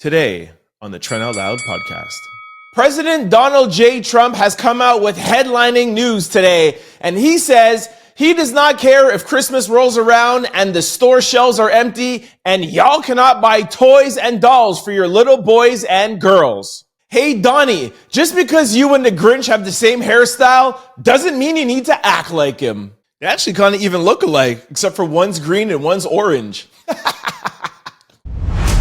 Today on the Trent Out Loud podcast. President Donald J. Trump has come out with headlining news today, and he says he does not care if Christmas rolls around and the store shelves are empty and y'all cannot buy toys and dolls for your little boys and girls. Hey Donnie, just because you and the Grinch have the same hairstyle doesn't mean you need to act like him. They actually kind of even look alike, except for one's green and one's orange.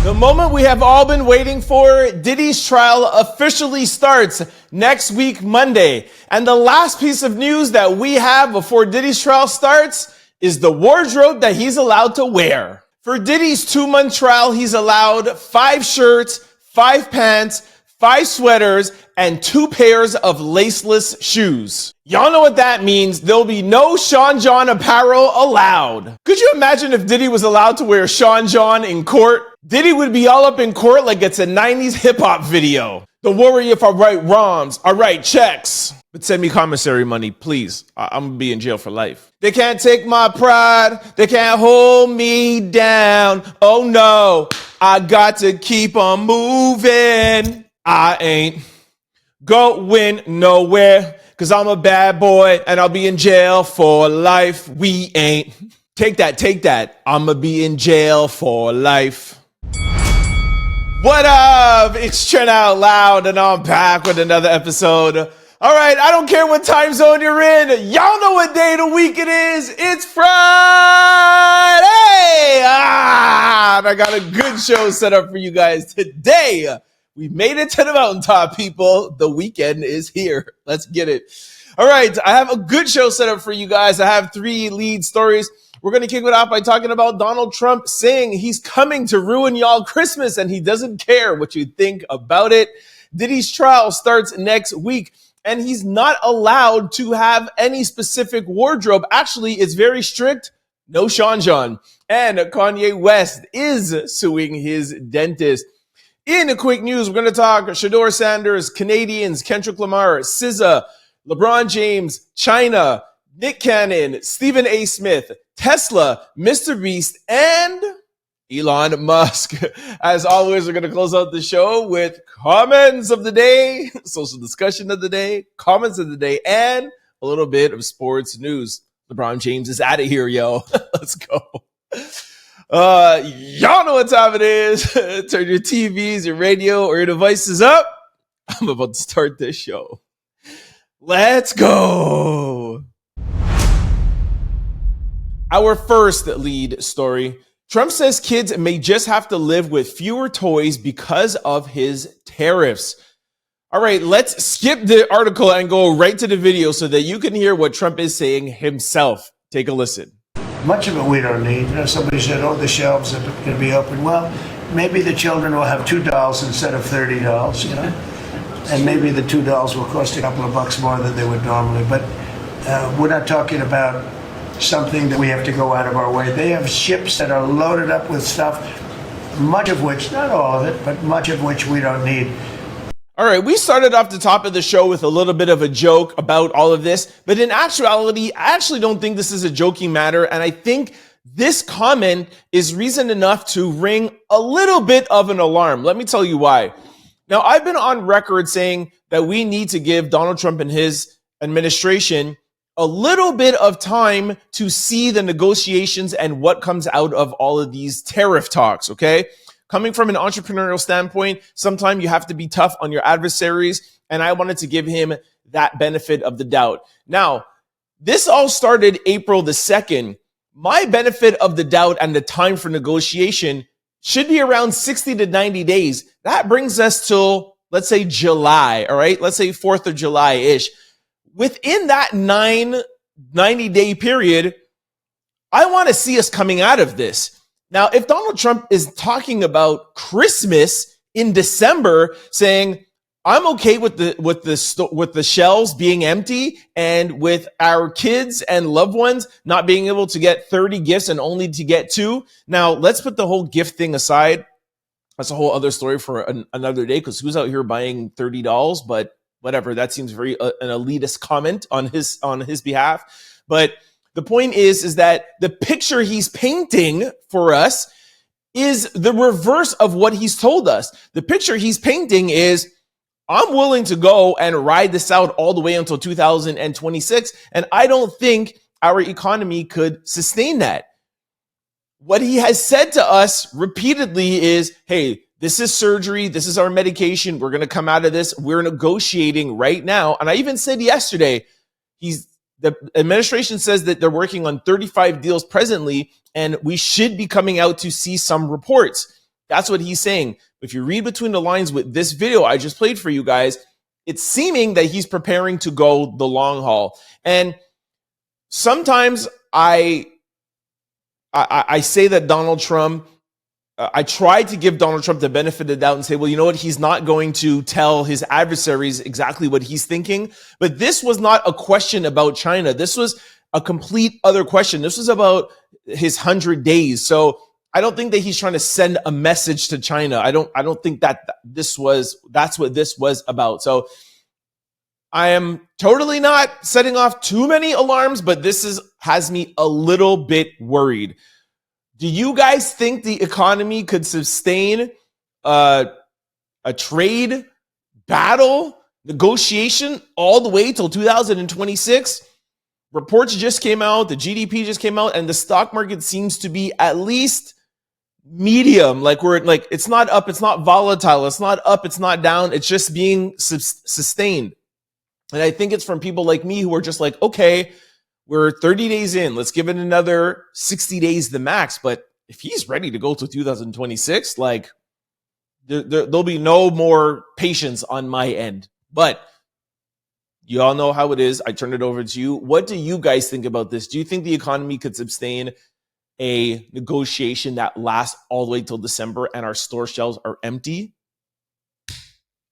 The moment we have all been waiting for, Diddy's trial officially starts next week, Monday. And the last piece of news that we have before Diddy's trial starts is the wardrobe that he's allowed to wear. For Diddy's 2-month trial, he's allowed 5 shirts, 5 pants, 5 sweaters, and 2 pairs of laceless shoes. Y'all know what that means. There'll be no Sean John apparel allowed. Could you imagine if Diddy was allowed to wear Sean John in court? Diddy would be all up in court like it's a 90s hip-hop video. Don't worry if I write rhymes, I write checks. But send me commissary money, please. I'm gonna be in jail for life. They can't take my pride. They can't hold me down. Oh no, I got to keep on moving. I ain't going nowhere, cause I'm a bad boy and I'll be in jail for life. We ain't. Take that. I'ma be in jail for life. What up? It's Trent Out Loud and I'm back with another episode. All right, I don't care what time zone you're in. Y'all know what day of the week it is. It's Friday! And I got a good show set up for you guys today. We made it to the mountaintop, people. The weekend is here. Let's get it. All right, I have a good show set up for you guys. I have 3 lead stories. We're going to kick it off by talking about Donald Trump saying he's coming to ruin y'all Christmas and he doesn't care what you think about it. Diddy's trial starts next week and he's not allowed to have any specific wardrobe. Actually, it's very strict. No Sean John. And Kanye West is suing his dentist. In the quick news, we're going to talk Shedeur Sanders, Canadians, Kendrick SZA, Lebron James, China, Nick Cannon, Stephen A. Smith, Tesla, Mr.Beast, and Elon Musk. As always, we're going to close out the show with comments of the day, social discussion of the day, comments of the day, and a little bit of sports news. LeBron James is out of here, yo. Let's go. Y'all know what time it is. Turn your TVs, your radio, or your devices up. I'm about to start this show. Let's go. Our first lead story. Trump says kids may just have to live with fewer toys because of his tariffs. All right, let's skip the article and go right to the video so that you can hear what Trump is saying himself. Take a listen. Much of it we don't need. You know, somebody said, oh, the shelves are going to be open. Well, maybe the children will have 2 dolls instead of 30 dolls, you know. And maybe the 2 dolls will cost a couple of bucks more than they would normally. But we're not talking about something that we have to go out of our way. They have ships that are loaded up with stuff, much of which, not all of it, but much of which we don't need. All right, we started off the top of the show with a little bit of a joke about all of this, but in actuality, I actually don't think this is a joking matter, and I think this comment is reason enough to ring a little bit of an alarm. Let me tell you why. Now, I've been on record saying that we need to give Donald Trump and his administration a little bit of time to see the negotiations and what comes out of all of these tariff talks, okay? Coming from an entrepreneurial standpoint, sometimes you have to be tough on your adversaries, and I wanted to give him that benefit of the doubt. Now, this all started April the 2nd. My benefit of the doubt and the time for negotiation should be around 60 to 90 days. That brings us till, let's say, July, all right? Let's say 4th of July-ish. Within that 90-day period, I want to see us coming out of this. Now, if Donald Trump is talking about Christmas in December, saying, I'm okay with the shelves being empty and with our kids and loved ones not being able to get 30 gifts and only to get 2. Now, let's put the whole gift thing aside. That's a whole other story for another day, because who's out here buying $30? But whatever, that seems very an elitist comment on his behalf. But the point is that the picture he's painting for us is the reverse of what he's told us. The picture he's painting is, I'm willing to go and ride this out all the way until 2026, and I don't think our economy could sustain that. What he has said to us repeatedly is, hey, this is surgery. This is our medication. We're going to come out of this. We're negotiating right now. And I even said yesterday, the administration says that they're working on 35 deals presently, and we should be coming out to see some reports. That's what he's saying. If you read between the lines with this video I just played for you guys, it's seeming that he's preparing to go the long haul. And sometimes I say that Donald Trump, I try to give Donald Trump the benefit of the doubt and say, well, you know what? He's not going to tell his adversaries exactly what he's thinking. But this was not a question about China. This was a complete other question. This was about his 100 days. So I don't think that he's trying to send a message to China. I don't think that that's what this was about. So I am totally not setting off too many alarms, but this has me a little bit worried. Do you guys think the economy could sustain a trade battle negotiation all the way till 2026? Reports just came out, the GDP just came out, and the stock market seems to be at least medium. It's not up, it's not volatile, it's not up, it's not down, it's just being sustained. And I think it's from people like me who are just like, okay, we're 30 days in. Let's give it another 60 days the max. But if he's ready to go to 2026, there'll be no more patience on my end. But you all know how it is. I turn it over to you. What do you guys think about this? Do you think the economy could sustain a negotiation that lasts all the way till December and our store shelves are empty?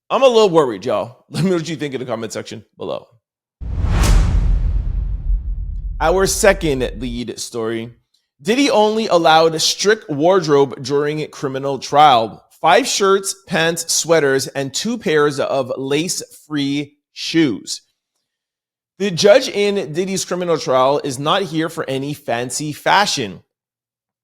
I'm a little worried, y'all. Let me know what you think in the comment section below. Our second lead story. Diddy only allowed strict wardrobe during criminal trial. 5 shirts, pants, sweaters, and 2 pairs of lace-free shoes. The judge in Diddy's criminal trial is not here for any fancy fashion.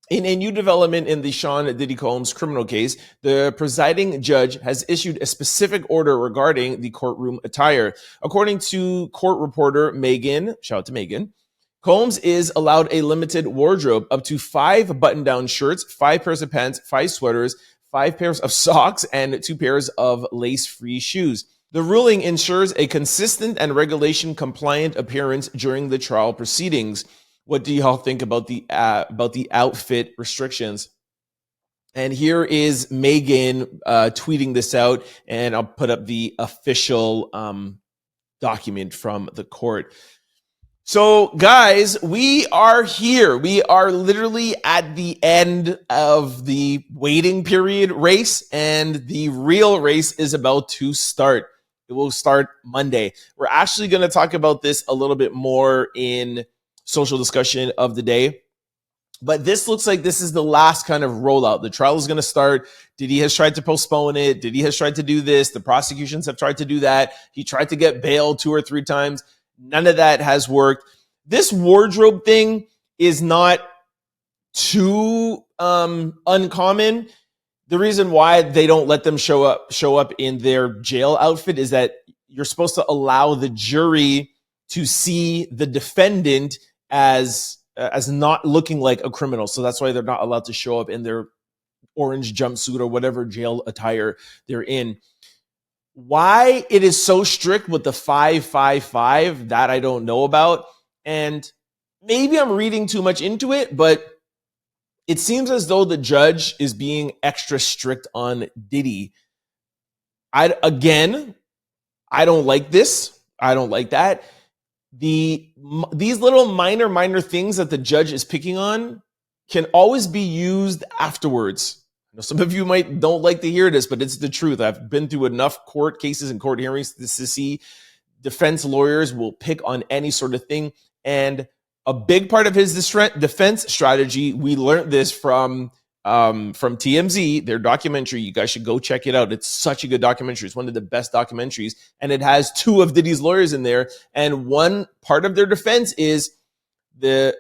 In a new development in the Sean Diddy Combs criminal case, the presiding judge has issued a specific order regarding the courtroom attire. According to court reporter Megan, shout out to Megan, Combs is allowed a limited wardrobe up to 5 button-down shirts, 5 pairs of pants, 5 sweaters, 5 pairs of socks, and 2 pairs of lace-free shoes. The ruling ensures a consistent and regulation-compliant appearance during the trial proceedings. What do y'all think about the outfit restrictions? And here is Megan tweeting this out, and I'll put up the official document from the court. So, guys, we are here. We are literally at the end of the waiting period race, and the real race is about to start. It will start Monday. We're actually going to talk about this a little bit more in social discussion of the day. But this looks like this is the last kind of rollout. The trial is going to start. Diddy has tried to postpone it. Diddy has tried to do this. The prosecutions have tried to do that. He tried to get bail 2 or 3 times. None of that has worked. This wardrobe thing is not too uncommon. The reason why they don't let them show up in their jail outfit is that you're supposed to allow the jury to see the defendant as not looking like a criminal. So that's why they're not allowed to show up in their orange jumpsuit or whatever jail attire they're in. Why it is so strict with the 555, that I don't know about. And maybe I'm reading too much into it, but it seems as though the judge is being extra strict on Diddy. I don't like this. I don't like that. These little minor things that the judge is picking on can always be used afterwards. Some of you don't like to hear this, but it's the truth. I've been through enough court cases and court hearings to see defense lawyers will pick on any sort of thing. And a big part of his defense strategy, we learned this from TMZ, their documentary. You guys should go check it out. It's such a good documentary. It's one of the best documentaries. And it has 2 of Diddy's lawyers in there. And one part of their defense is the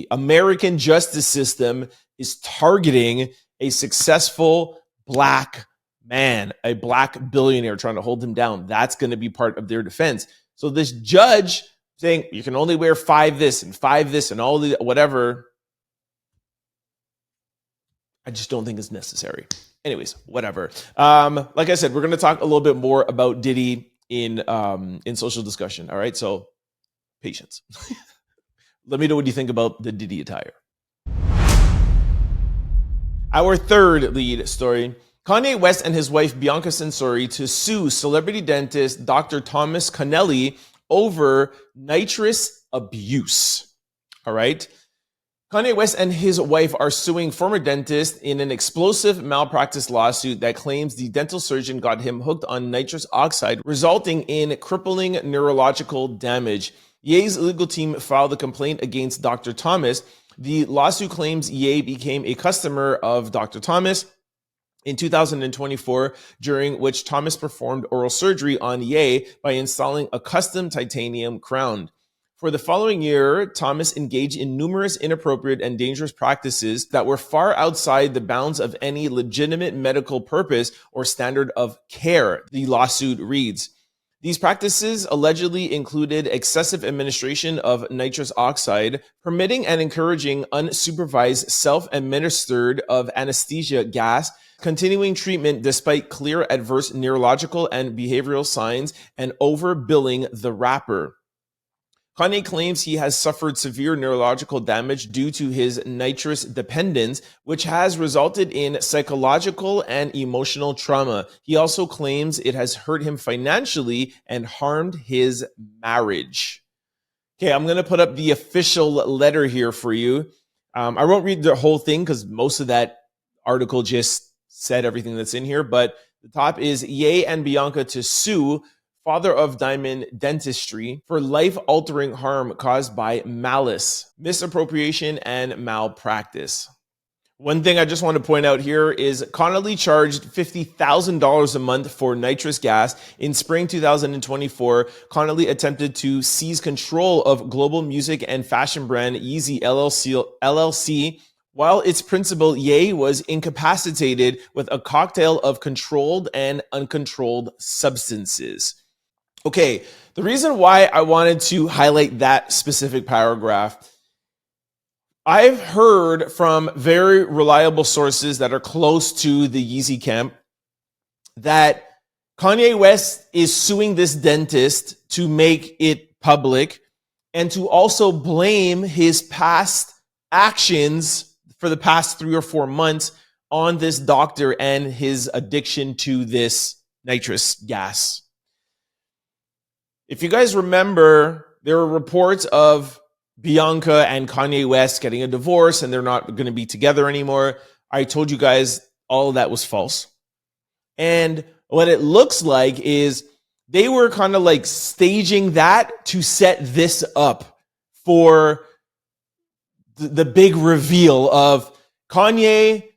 American justice system is targeting a successful black man, a black billionaire, trying to hold him down. That's going to be part of their defense. So this judge saying you can only wear 5 this and 5 this and all the whatever, I just don't think it's necessary. Anyways, whatever. Like I said, we're going to talk a little bit more about Diddy in social discussion. All right, so patience. Let me know what you think about the Diddy attire. Our third lead story: Kanye West and his wife Bianca Censori to sue celebrity dentist Dr. Thomas Connelly over nitrous abuse. All right. Kanye West and his wife are suing former dentist in an explosive malpractice lawsuit that claims the dental surgeon got him hooked on nitrous oxide, resulting in crippling neurological damage. Ye's legal team filed a complaint against Dr. Thomas. The lawsuit claims Ye became a customer of Dr. Thomas in 2024, during which Thomas performed oral surgery on Ye by installing a custom titanium crown. For the following year, Thomas engaged in numerous inappropriate and dangerous practices that were far outside the bounds of any legitimate medical purpose or standard of care, the lawsuit reads. These practices allegedly included excessive administration of nitrous oxide, permitting and encouraging unsupervised self-administered of anesthesia gas, continuing treatment despite clear adverse neurological and behavioral signs, and overbilling the rapper. Kanye claims he has suffered severe neurological damage due to his nitrous dependence, which has resulted in psychological and emotional trauma. He also claims it has hurt him financially and harmed his marriage. Okay, I'm going to put up the official letter here for you. I won't read the whole thing because most of that article just said everything that's in here, but the top is Ye and Bianca to sue Father of Diamond Dentistry for life-altering harm caused by malice, misappropriation, and malpractice. One thing I just want to point out here is Connelly charged $50,000 a month for nitrous gas. In spring 2024, Connelly attempted to seize control of global music and fashion brand Yeezy LLC, while its principal, Ye, was incapacitated with a cocktail of controlled and uncontrolled substances. Okay, the reason why I wanted to highlight that specific paragraph, I've heard from very reliable sources that are close to the Yeezy camp that Kanye West is suing this dentist to make it public and to also blame his past actions for the past 3 or 4 months on this doctor and his addiction to this nitrous gas. If you guys remember, there were reports of Bianca and Kanye West getting a divorce and they're not going to be together anymore. I told you guys all of that was false. And what it looks like is they were kind of like staging that to set this up for the big reveal of Kanye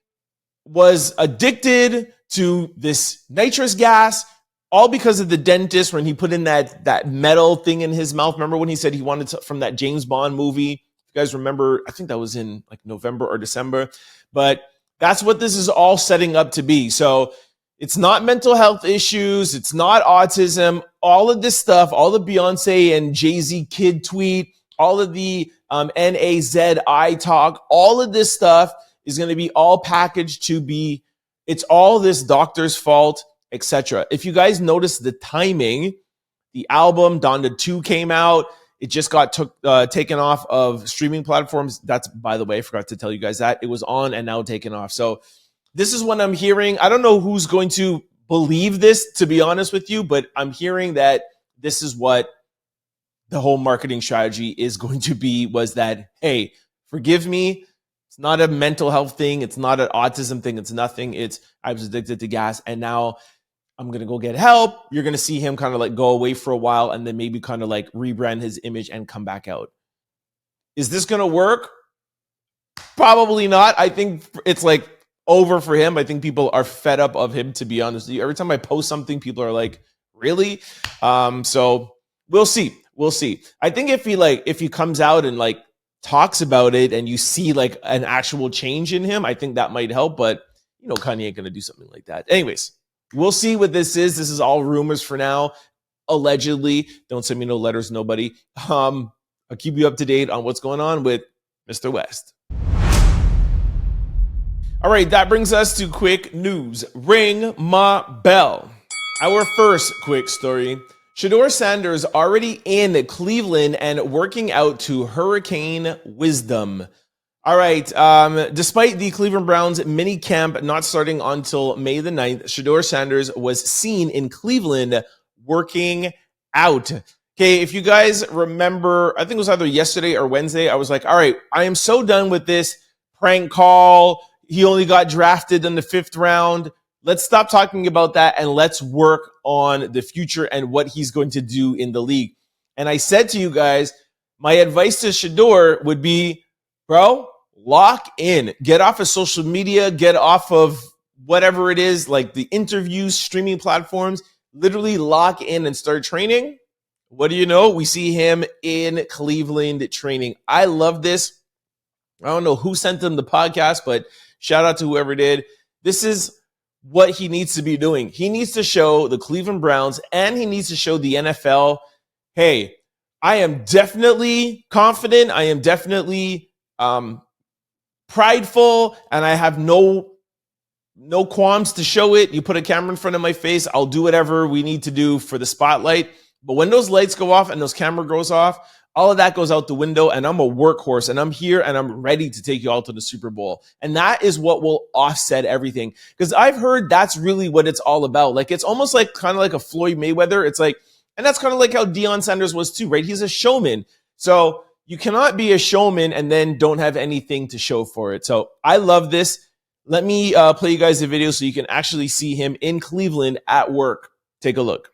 was addicted to this nitrous gas, all because of the dentist when he put in that metal thing in his mouth. Remember when he said he wanted to, from that James Bond movie? You guys remember, I think that was in like November or December. But that's what this is all setting up to be. So it's not mental health issues. It's not autism. All of this stuff, all the Beyonce and Jay-Z kid tweet, all of the NAZI talk, all of this stuff is going to be all packaged to be, it's all this doctor's fault, etc. If you guys notice the timing, the album Donda 2 came out. It just got taken off of streaming platforms. That's, by the way, I forgot to tell you guys that. It was on and now taken off. So this is what I'm hearing. I don't know who's going to believe this, to be honest with you, but I'm hearing that this is what the whole marketing strategy is going to be, was that, hey, forgive me. It's not a mental health thing. It's not an autism thing. It's nothing. It's I was addicted to gas and now I'm going to go get help. You're going to see him kind of like go away for a while and then maybe kind of like rebrand his image and come back out. Is this going to work? Probably not. I think it's like over for him. I think people are fed up of him, to be honest with you. Every time I post something, people are like, really? So we'll see. We'll see. I think if he comes out and like talks about it and you see like an actual change in him, I think that might help. But you know, Kanye ain't gonna do something like that. Anyways, we'll see what this is. This is all rumors for now. Allegedly, don't send me no letters, nobody. I'll keep you up to date on what's going on with Mr. West. All right, that brings us to quick news. Ring my bell. Our first quick story. Shedeur Sanders already in Cleveland and working out to hurricane wisdom. All right, despite the Cleveland Browns mini camp not starting until May the 9th, Shedeur Sanders was seen in Cleveland working out. Okay, if you guys remember, I think it was either yesterday or Wednesday, I was like, all right, I am so done with this prank call. He only got drafted in the 5th round. Let's stop talking about that and let's work on the future and what he's going to do in the league. And I said to you guys, my advice to Shedeur would be, bro, lock in. Get off of social media. Get off of whatever it is, like the interviews, streaming platforms. Literally lock in and start training. What do you know? We see him in Cleveland training. I love this. I don't know who sent him the podcast, but shout out to whoever did. This is what he needs to be doing. He needs to show the Cleveland Browns and he needs to show the NFL, hey, I am definitely confident. I am definitely prideful, and I have no qualms to show it. You put a camera in front of my face, I'll do whatever we need to do for the spotlight. But when those lights go off and those camera goes off, all of that goes out the window, and I'm a workhorse, and I'm here, and I'm ready to take you all to the Super Bowl. And that is what will offset everything. Because I've heard that's really what it's all about. Like, it's almost like kind of like a Floyd Mayweather. It's like, and that's kind of like how Deion Sanders was too, right? He's a showman. So you cannot be a showman and then don't have anything to show for it. So I love this. Let me play you guys a video so you can actually see him in Cleveland at work. Take a look.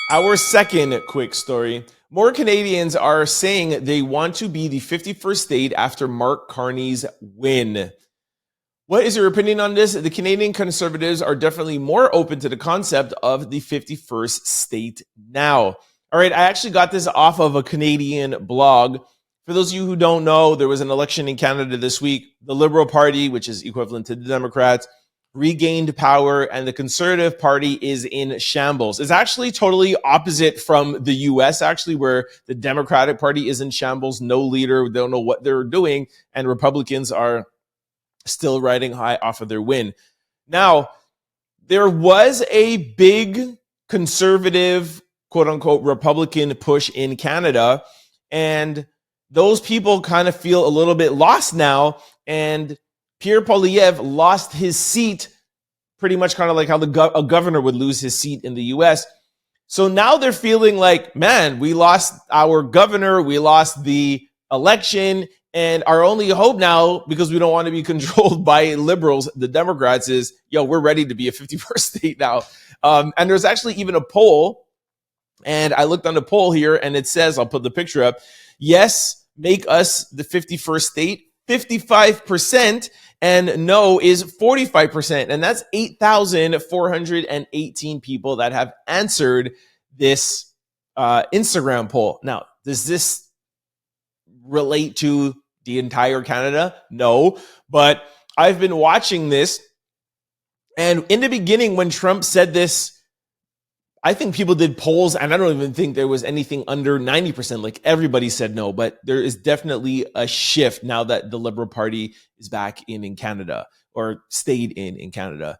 Our second quick story. More Canadians are saying they want to be the 51st state after Mark Carney's win. What is your opinion on this? The Canadian Conservatives are definitely more open to the concept of the 51st state now. All right, I actually got this off of a Canadian blog. For those of you who don't know, there was an election in Canada this week. The Liberal Party, which is equivalent to the Democrats, regained power, and the Conservative Party is in shambles. It's actually totally opposite from the US, actually, where the Democratic Party is in shambles, no leader, they don't know what they're doing, and Republicans are still riding high off of their win. Now, there was a big conservative, quote unquote, Republican push in Canada, and those people kind of feel a little bit lost now, and Pierre Poilievre lost his seat, pretty much kind of like how a governor would lose his seat in the US. So now they're feeling like, man, we lost our governor, we lost the election, and our only hope now, because we don't want to be controlled by liberals, the Democrats, is, yo, we're ready to be a 51st state now. And there's actually even a poll, and I looked on the poll here, and it says, I'll put the picture up, yes, make us the 51st state, 55%, and no is 45%. And that's 8,418 people that have answered this Instagram poll. Now, does this relate to the entire Canada? No, but I've been watching this. And in the beginning, when Trump said this, I think people did polls, and I don't even think there was anything under 90%. Like, everybody said no, but there is definitely a shift now that the Liberal Party is back in Canada, or stayed in Canada.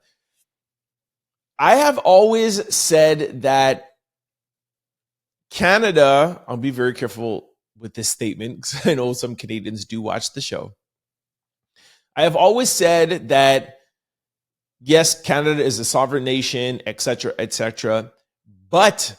I have always said that Canada, I'll be very careful with this statement because I know some Canadians do watch the show. I have always said that, yes, Canada is a sovereign nation, etc., etc., But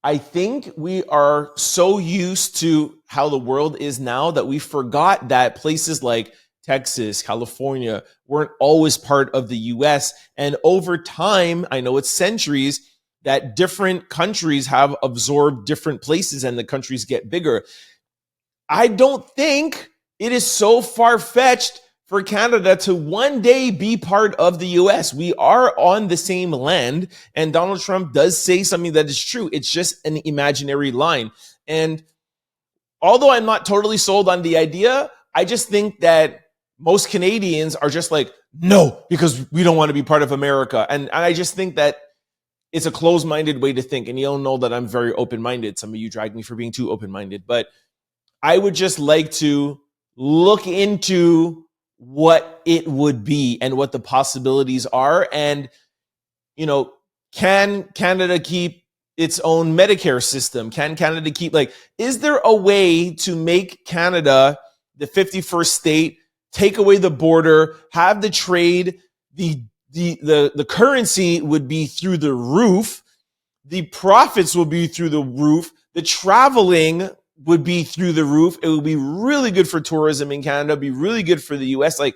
I think we are so used to how the world is now that we forgot that places like Texas, California weren't always part of the US. And over time, I know it's centuries, that different countries have absorbed different places and the countries get bigger. I don't think it is so far-fetched for Canada to one day be part of the US. We are on the same land, and Donald Trump does say something that is true. It's just an imaginary line. And although I'm not totally sold on the idea, I just think that most Canadians are just like, no, because we don't want to be part of America. And I just think that it's a closed-minded way to think. And you don't know that I'm very open-minded. Some of you drag me for being too open-minded. But I would just like to look into what it would be and what the possibilities are. And, you know, can Canada keep its own Medicare system? Can Canada keep, like, is there a way to make Canada the 51st state, take away the border, have the trade, the currency would be through the roof, the profits will be through the roof, the traveling would be through the roof. It would be really good for tourism in Canada, be really good for the US. Like,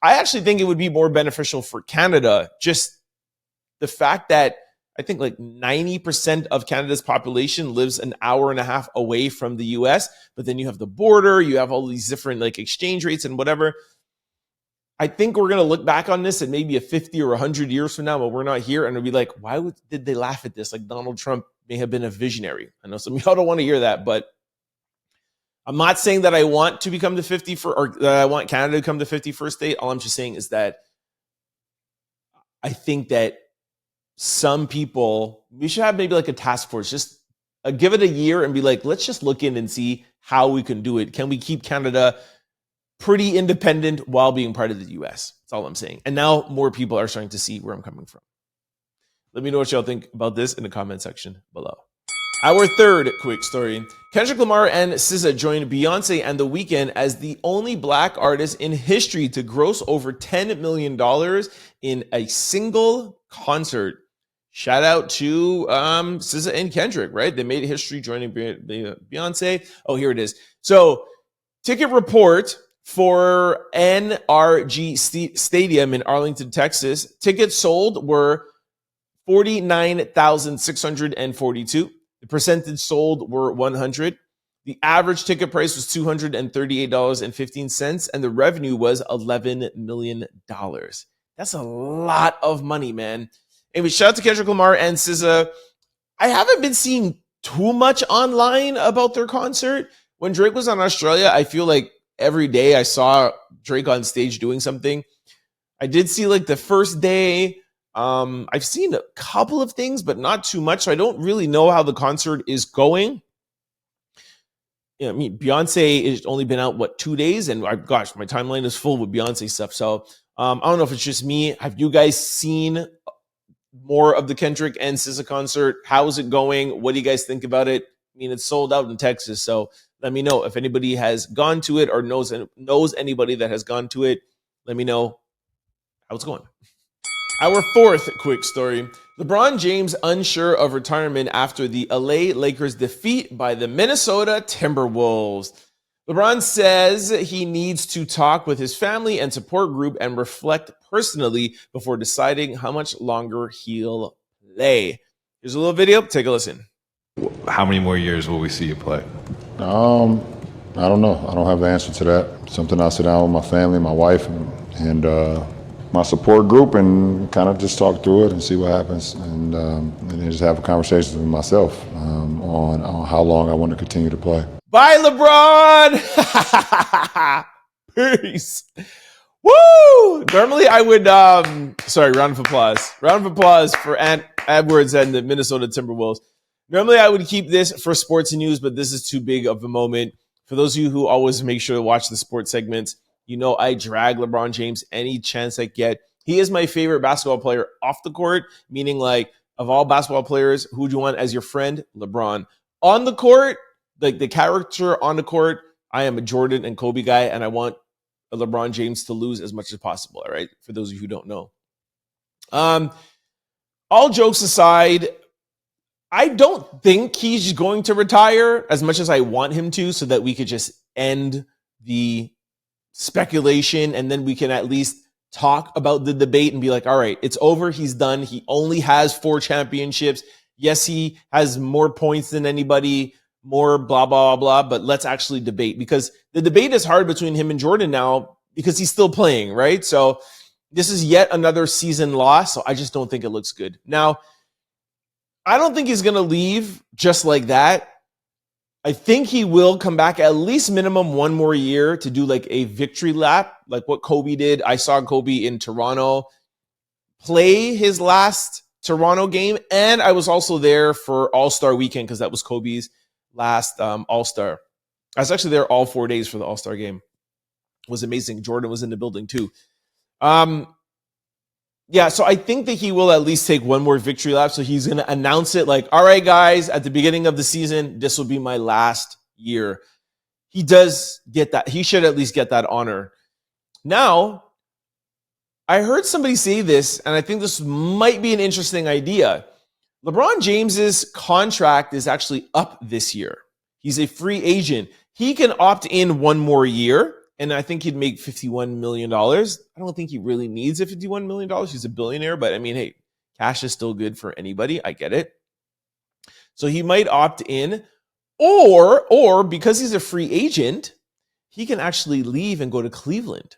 I actually think it would be more beneficial for Canada. Just the fact that I think like 90% of Canada's population lives an hour and a half away from the US, but then you have the border, you have all these different like exchange rates and whatever. I think we're going to look back on this and maybe a 50 or 100 years from now, but we're not here. And it'll be like, did they laugh at this? Like, Donald Trump may have been a visionary. I know some of y'all don't want to hear that, but I'm not saying that I want to become the 51st or that I want Canada to become the 51st state. All I'm just saying is that I think that some people, we should have maybe like a task force, just give it a year and be like, let's just look in and see how we can do it. Can we keep Canada pretty independent while being part of the US? That's all I'm saying. And now more people are starting to see where I'm coming from. Let me know what y'all think about this in the comment section below. Our third quick story. Kendrick Lamar and SZA joined Beyonce and The Weeknd as the only black artist in history to gross over $10 million in a single concert. Shout out to SZA and Kendrick, right? They made history joining Beyonce. Oh, here it is. So, ticket report for NRG Stadium in Arlington, Texas. Tickets sold were 49,642. The percentage sold were 100. The average ticket price was $238.15, and the revenue was $11 million. That's a lot of money, man. Anyway, shout out to Kendrick Lamar and SZA. I haven't been seeing too much online about their concert. When Drake was in Australia, I feel like every day I saw Drake on stage doing something. I did see like the first day. I've seen a couple of things, but not too much. So I don't really know how the concert is going. You know, I mean, Beyonce has only been out, 2 days? And gosh, my timeline is full with Beyonce stuff. So I don't know if it's just me. Have you guys seen more of the Kendrick and SZA concert? How is it going? What do you guys think about it? I mean, it's sold out in Texas. So let me know if anybody has gone to it or knows anybody that has gone to it. Let me know how it's going. Our fourth quick story. LeBron James unsure of retirement after the LA Lakers defeat by the Minnesota Timberwolves. LeBron says he needs to talk with his family and support group and reflect personally before deciding how much longer he'll play. Here's a little video. Take a listen. How many more years will we see you play? I don't know. I don't have the answer to that. Something I'll sit down with my family, my wife, and my support group and kind of just talk through it and see what happens, and then just have a conversation with myself on how long I want to continue to play. Bye, LeBron. Peace. Woo! Normally I would, round of applause. Round of applause for Edwards and the Minnesota Timberwolves. Normally I would keep this for sports news, but this is too big of a moment. For those of you who always make sure to watch the sports segments, you know I drag LeBron James any chance I get. He is my favorite basketball player off the court, meaning like of all basketball players, who do you want as your friend? LeBron. On the court, like the character on the court, I am a Jordan and Kobe guy, and I want LeBron James to lose as much as possible, all right? For those of you who don't know. All jokes aside, I don't think he's going to retire as much as I want him to, so that we could just end the speculation and then we can at least talk about the debate and be like, all right, it's over. He's done. He only has 4 championships. Yes, he has more points than anybody, more blah, blah, blah, but let's actually debate, because the debate is hard between him and Jordan now because he's still playing, right? So this is yet another season loss. So I just don't think it looks good. Now, I don't think he's going to leave just like that. I think he will come back at least minimum one more year to do like a victory lap, like what Kobe did. I saw Kobe in Toronto play his last Toronto game, and I was also there for All-Star weekend because that was Kobe's last All-Star. I was actually there all 4 days for the All-Star game. It was amazing. Jordan was in the building too. Yeah, so I think that he will at least take one more victory lap. So he's going to announce it like, all right, guys, at the beginning of the season, this will be my last year. He does get that. He should at least get that honor. Now, I heard somebody say this, and I think this might be an interesting idea. LeBron James's contract is actually up this year. He's a free agent. He can opt in one more year, and I think he'd make $51 million. I don't think he really needs a $51 million. He's a billionaire, but I mean, hey, cash is still good for anybody. I get it. So he might opt in, or because he's a free agent, he can actually leave and go to Cleveland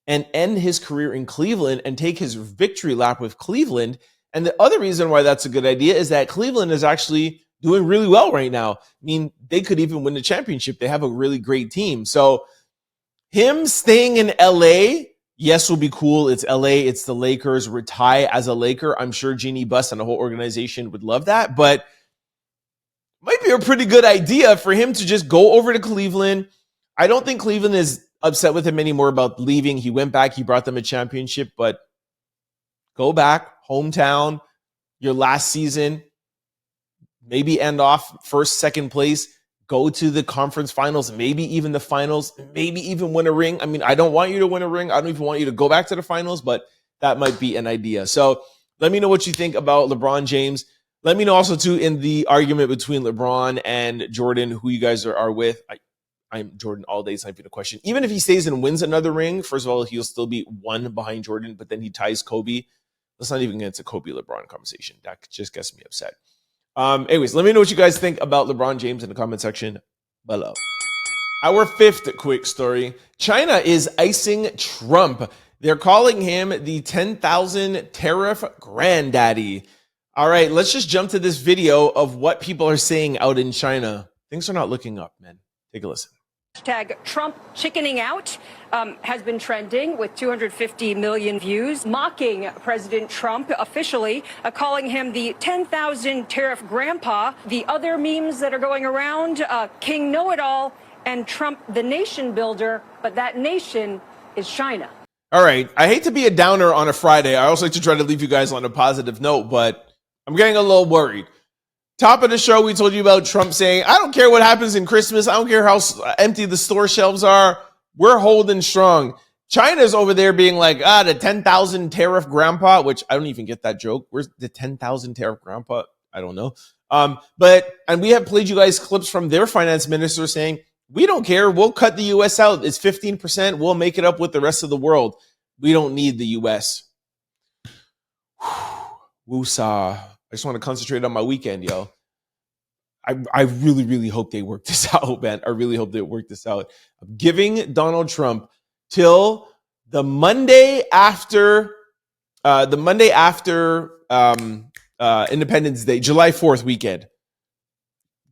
and end his career in Cleveland and take his victory lap with Cleveland. And the other reason why that's a good idea is that Cleveland is actually doing really well right now. I mean, they could even win the championship. They have a really great team. So him staying in LA, yes, will be cool. It's LA, it's the Lakers. Retire as a Laker. I'm sure Jeannie Buss and the whole organization would love that, but might be a pretty good idea for him to just go over to Cleveland. I don't think Cleveland is upset with him anymore about leaving. He went back, he brought them a championship, but go back, hometown, your last season, maybe end off first, second place. Go to the conference finals, maybe even the finals, maybe even win a ring. I mean, I don't want you to win a ring. I don't even want you to go back to the finals, but that might be an idea. So let me know what you think about LeBron James. Let me know also, too, in the argument between LeBron and Jordan, who you guys are with. I'm Jordan all day, it's not even a question. Even if he stays and wins another ring, first of all, he'll still be one behind Jordan, but then he ties Kobe. Let's not even get into Kobe-LeBron conversation. That just gets me upset. Anyways, let me know what you guys think about LeBron James in the comment section below. Our fifth quick story. China is icing Trump. They're calling him the 10,000 tariff granddaddy. All right, let's just jump to this video of what people are saying out in China. Things are not looking up, man. Take a listen. Hashtag Trump chickening out has been trending with 250 million views, mocking President Trump officially, calling him the 10,000 tariff grandpa. The other memes that are going around, King Know-It-All and Trump the nation builder, but that nation is China. All right, I hate to be a downer on a Friday. I also like to try to leave you guys on a positive note, but I'm getting a little worried. Top of the show, we told you about Trump saying, I don't care what happens in Christmas. I don't care how empty the store shelves are. We're holding strong. China's over there being like, the 10,000 tariff grandpa, which I don't even get that joke. Where's the 10,000 tariff grandpa? I don't know. And we have played you guys clips from their finance minister saying, we don't care. We'll cut the U.S. out. It's 15%. We'll make it up with the rest of the world. We don't need the U.S. Woosah. I just want to concentrate on my weekend, yo. I really, really hope they work this out, man. I really hope they work this out. I'm giving Donald Trump till the Monday after Independence Day, July 4th weekend.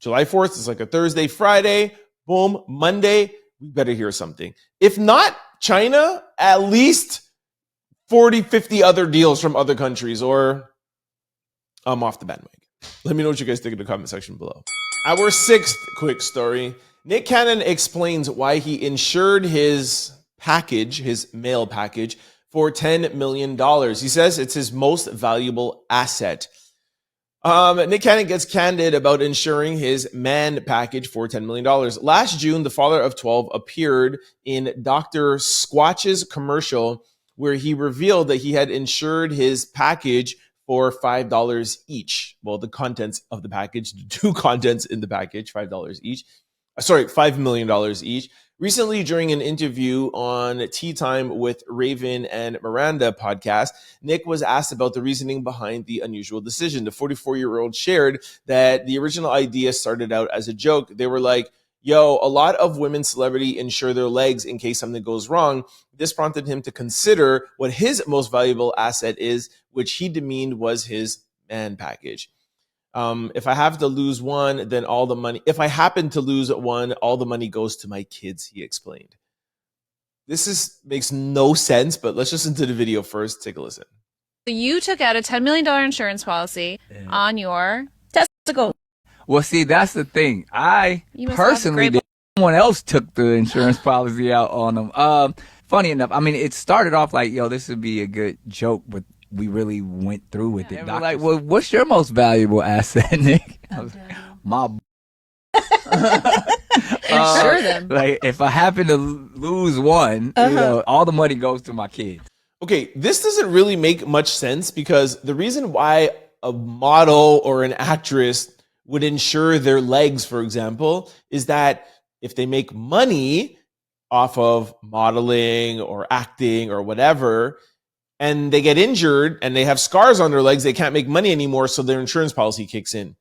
July 4th is like a Thursday, Friday, boom, Monday. We better hear something. If not China, at least 40, 50 other deals from other countries, or I'm off the bandwagon. Let me know what you guys think in the comment section below. Our sixth quick story. Nick Cannon explains why he insured his package, his mail package, for $10 million. He says it's his most valuable asset. Nick Cannon gets candid about insuring his man package for $10 million. Last June, the father of 12 appeared in Dr. Squatch's commercial where he revealed that he had insured his package for $5 each. Well, the contents of the package, the two contents in the package, $5 each. Sorry, $5 million each. Recently, during an interview on Tea Time with Raven and Miranda podcast, Nick was asked about the reasoning behind the unusual decision. The 44-year-old shared that the original idea started out as a joke. They were like, yo, a lot of women celebrity insure their legs in case something goes wrong. This prompted him to consider what his most valuable asset is, which he deemed was his man package. If I have to lose one, then all the money. If I happen to lose one, all the money goes to my kids, he explained. Makes no sense, but let's just into the video first. Take a listen. You took out a $10 million insurance policy on your testicle. Well, see, that's the thing. I You must personally have did. Someone else took the insurance policy out on them. Funny enough, I mean, it started off like, yo, this would be a good joke, but we really went through with it. They were like, well, what's your most valuable asset, Nick? I was, my Insure them. Like, if I happen to lose one, you know, all the money goes to my kids. Okay, this doesn't really make much sense because the reason why a model or an actress would insure their legs, for example, is that if they make money off of modeling or acting or whatever, and they get injured and they have scars on their legs, they can't make money anymore, so their insurance policy kicks in.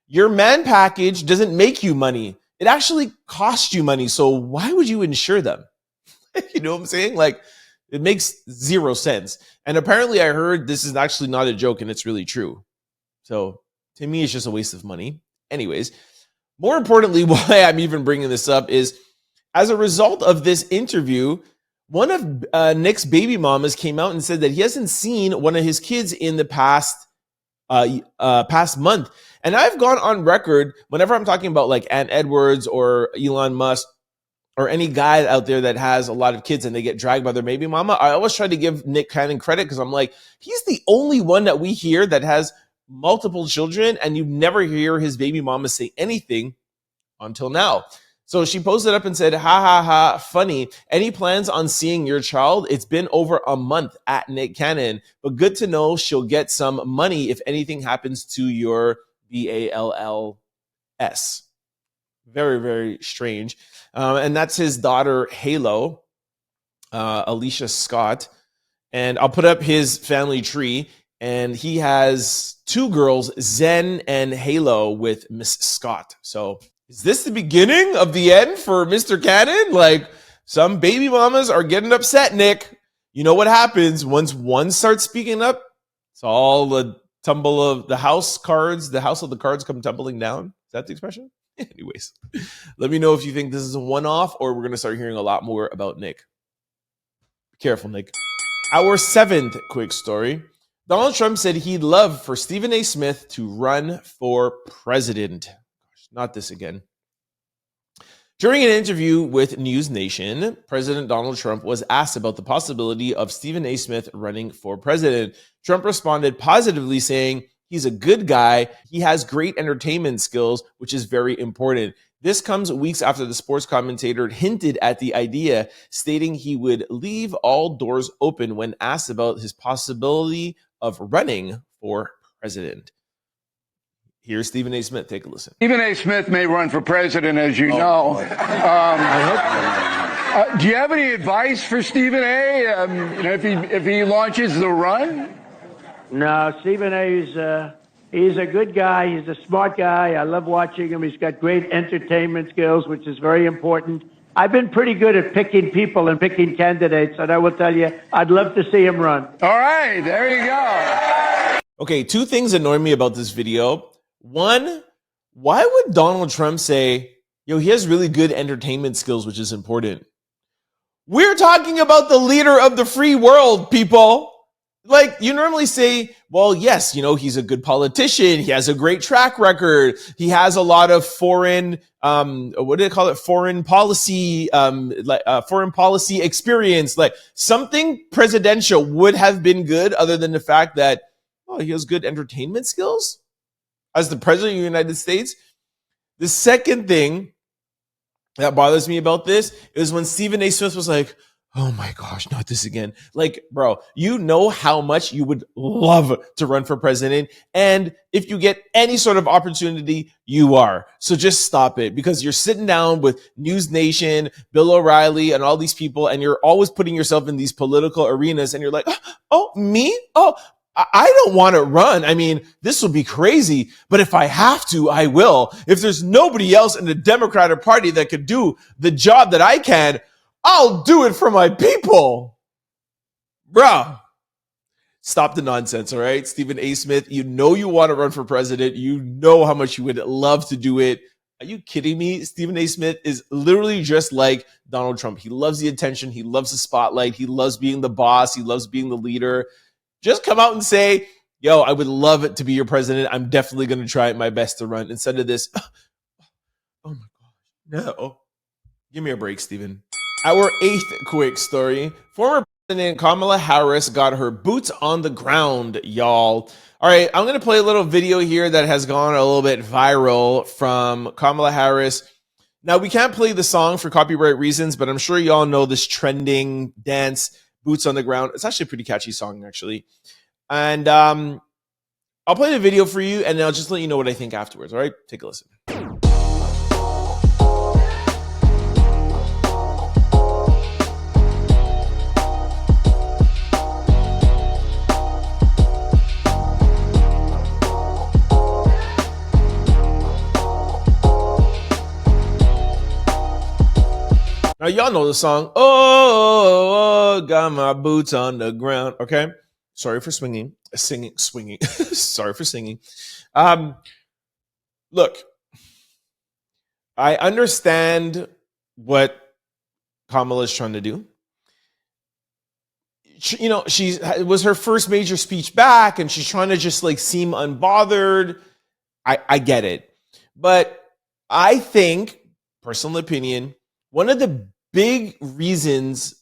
Your man package doesn't make you money. It actually costs you money, so why would you insure them? You know what I'm saying? Like, it makes zero sense. And apparently I heard this is actually not a joke and it's really true. So to me, it's just a waste of money. Anyways, more importantly, why I'm even bringing this up is as a result of this interview, one of Nick's baby mamas came out and said that he hasn't seen one of his kids in the past month. And I've gone on record whenever I'm talking about like Aunt Edwards or Elon Musk or any guy out there that has a lot of kids and they get dragged by their baby mama, I always try to give Nick Cannon credit because I'm like, he's the only one that we hear that has multiple children and you never hear his baby mama say anything until now. So she posted up and said, ha ha ha, funny. Any plans on seeing your child? It's been over a month at Nick Cannon, but good to know she'll get some money if anything happens to your BALLS. Very, very strange. And that's his daughter, Halo, Alicia Scott. And I'll put up his family tree. And he has two girls, Zen and Halo, with Miss Scott. So is this the beginning of the end for Mr. Cannon? Like, some baby mamas are getting upset, Nick. You know what happens once one starts speaking up? It's all the tumble of the house cards. The house of the cards come tumbling down. Is that the expression? Anyways, let me know if you think this is a one-off or we're going to start hearing a lot more about Nick. Be careful, Nick. Our seventh quick story. Donald Trump said he'd love for Stephen A. Smith to run for president. Gosh, not this again. During an interview with News Nation, President Donald Trump was asked about the possibility of Stephen A. Smith running for president. Trump responded positively, saying he's a good guy. He has great entertainment skills, which is very important. This comes weeks after the sports commentator hinted at the idea, stating he would leave all doors open when asked about his possibility of running for president. Here's Stephen A. Smith. Take a listen. Stephen A. Smith may run for president, as you know. Do you have any advice for Stephen A. If he launches the run? No, Stephen A. He's a good guy. He's a smart guy. I love watching him. He's got great entertainment skills, which is very important. I've been pretty good at picking people and picking candidates, and I will tell you, I'd love to see him run. All right, there you go. Okay, two things annoy me about this video. One, why would Donald Trump say, yo, he has really good entertainment skills, which is important? We're talking about the leader of the free world, people. Like, you normally say, well, yes, you know, he's a good politician. He has a great track record. He has a lot of foreign, what do they call it? Foreign policy experience. Like, something presidential would have been good other than the fact that, oh, he has good entertainment skills as the president of the United States. The second thing that bothers me about this is when Stephen A. Smith was like, oh my gosh, not this again. Like, bro, you know how much you would love to run for president. And if you get any sort of opportunity, you are. So just stop it, because you're sitting down with News Nation, Bill O'Reilly, and all these people, and you're always putting yourself in these political arenas, and you're like, oh, me? Oh, I don't want to run. I mean, this will be crazy, but if I have to, I will. If there's nobody else in the Democratic Party that could do the job that I can, I'll do it for my people. Bruh. Stop the nonsense, all right? Stephen A. Smith, you know you want to run for president. You know how much you would love to do it. Are you kidding me? Stephen A. Smith is literally just like Donald Trump. He loves the attention. He loves the spotlight. He loves being the boss. He loves being the leader. Just come out and say, yo, I would love it to be your president. I'm definitely going to try my best to run. Instead of this, oh my gosh, no. Give me a break, Stephen. Our 8th quick story. Former President Kamala Harris got her boots on the ground, y'all. All right, I'm going to play a little video here that has gone a little bit viral from Kamala Harris. Now, we can't play the song for copyright reasons, but I'm sure y'all know this trending dance, Boots on the Ground. It's actually a pretty catchy song, actually. And I'll play the video for you, and I'll just let you know what I think afterwards, all right? Take a listen. Now, y'all know the song, oh, got my boots on the ground, okay? Sorry for swinging. Sorry for singing. Look, I understand what Kamala is trying to do. You know, it was her first major speech back, and she's trying to just like seem unbothered. I get it. But I think, personal opinion, one of the big reasons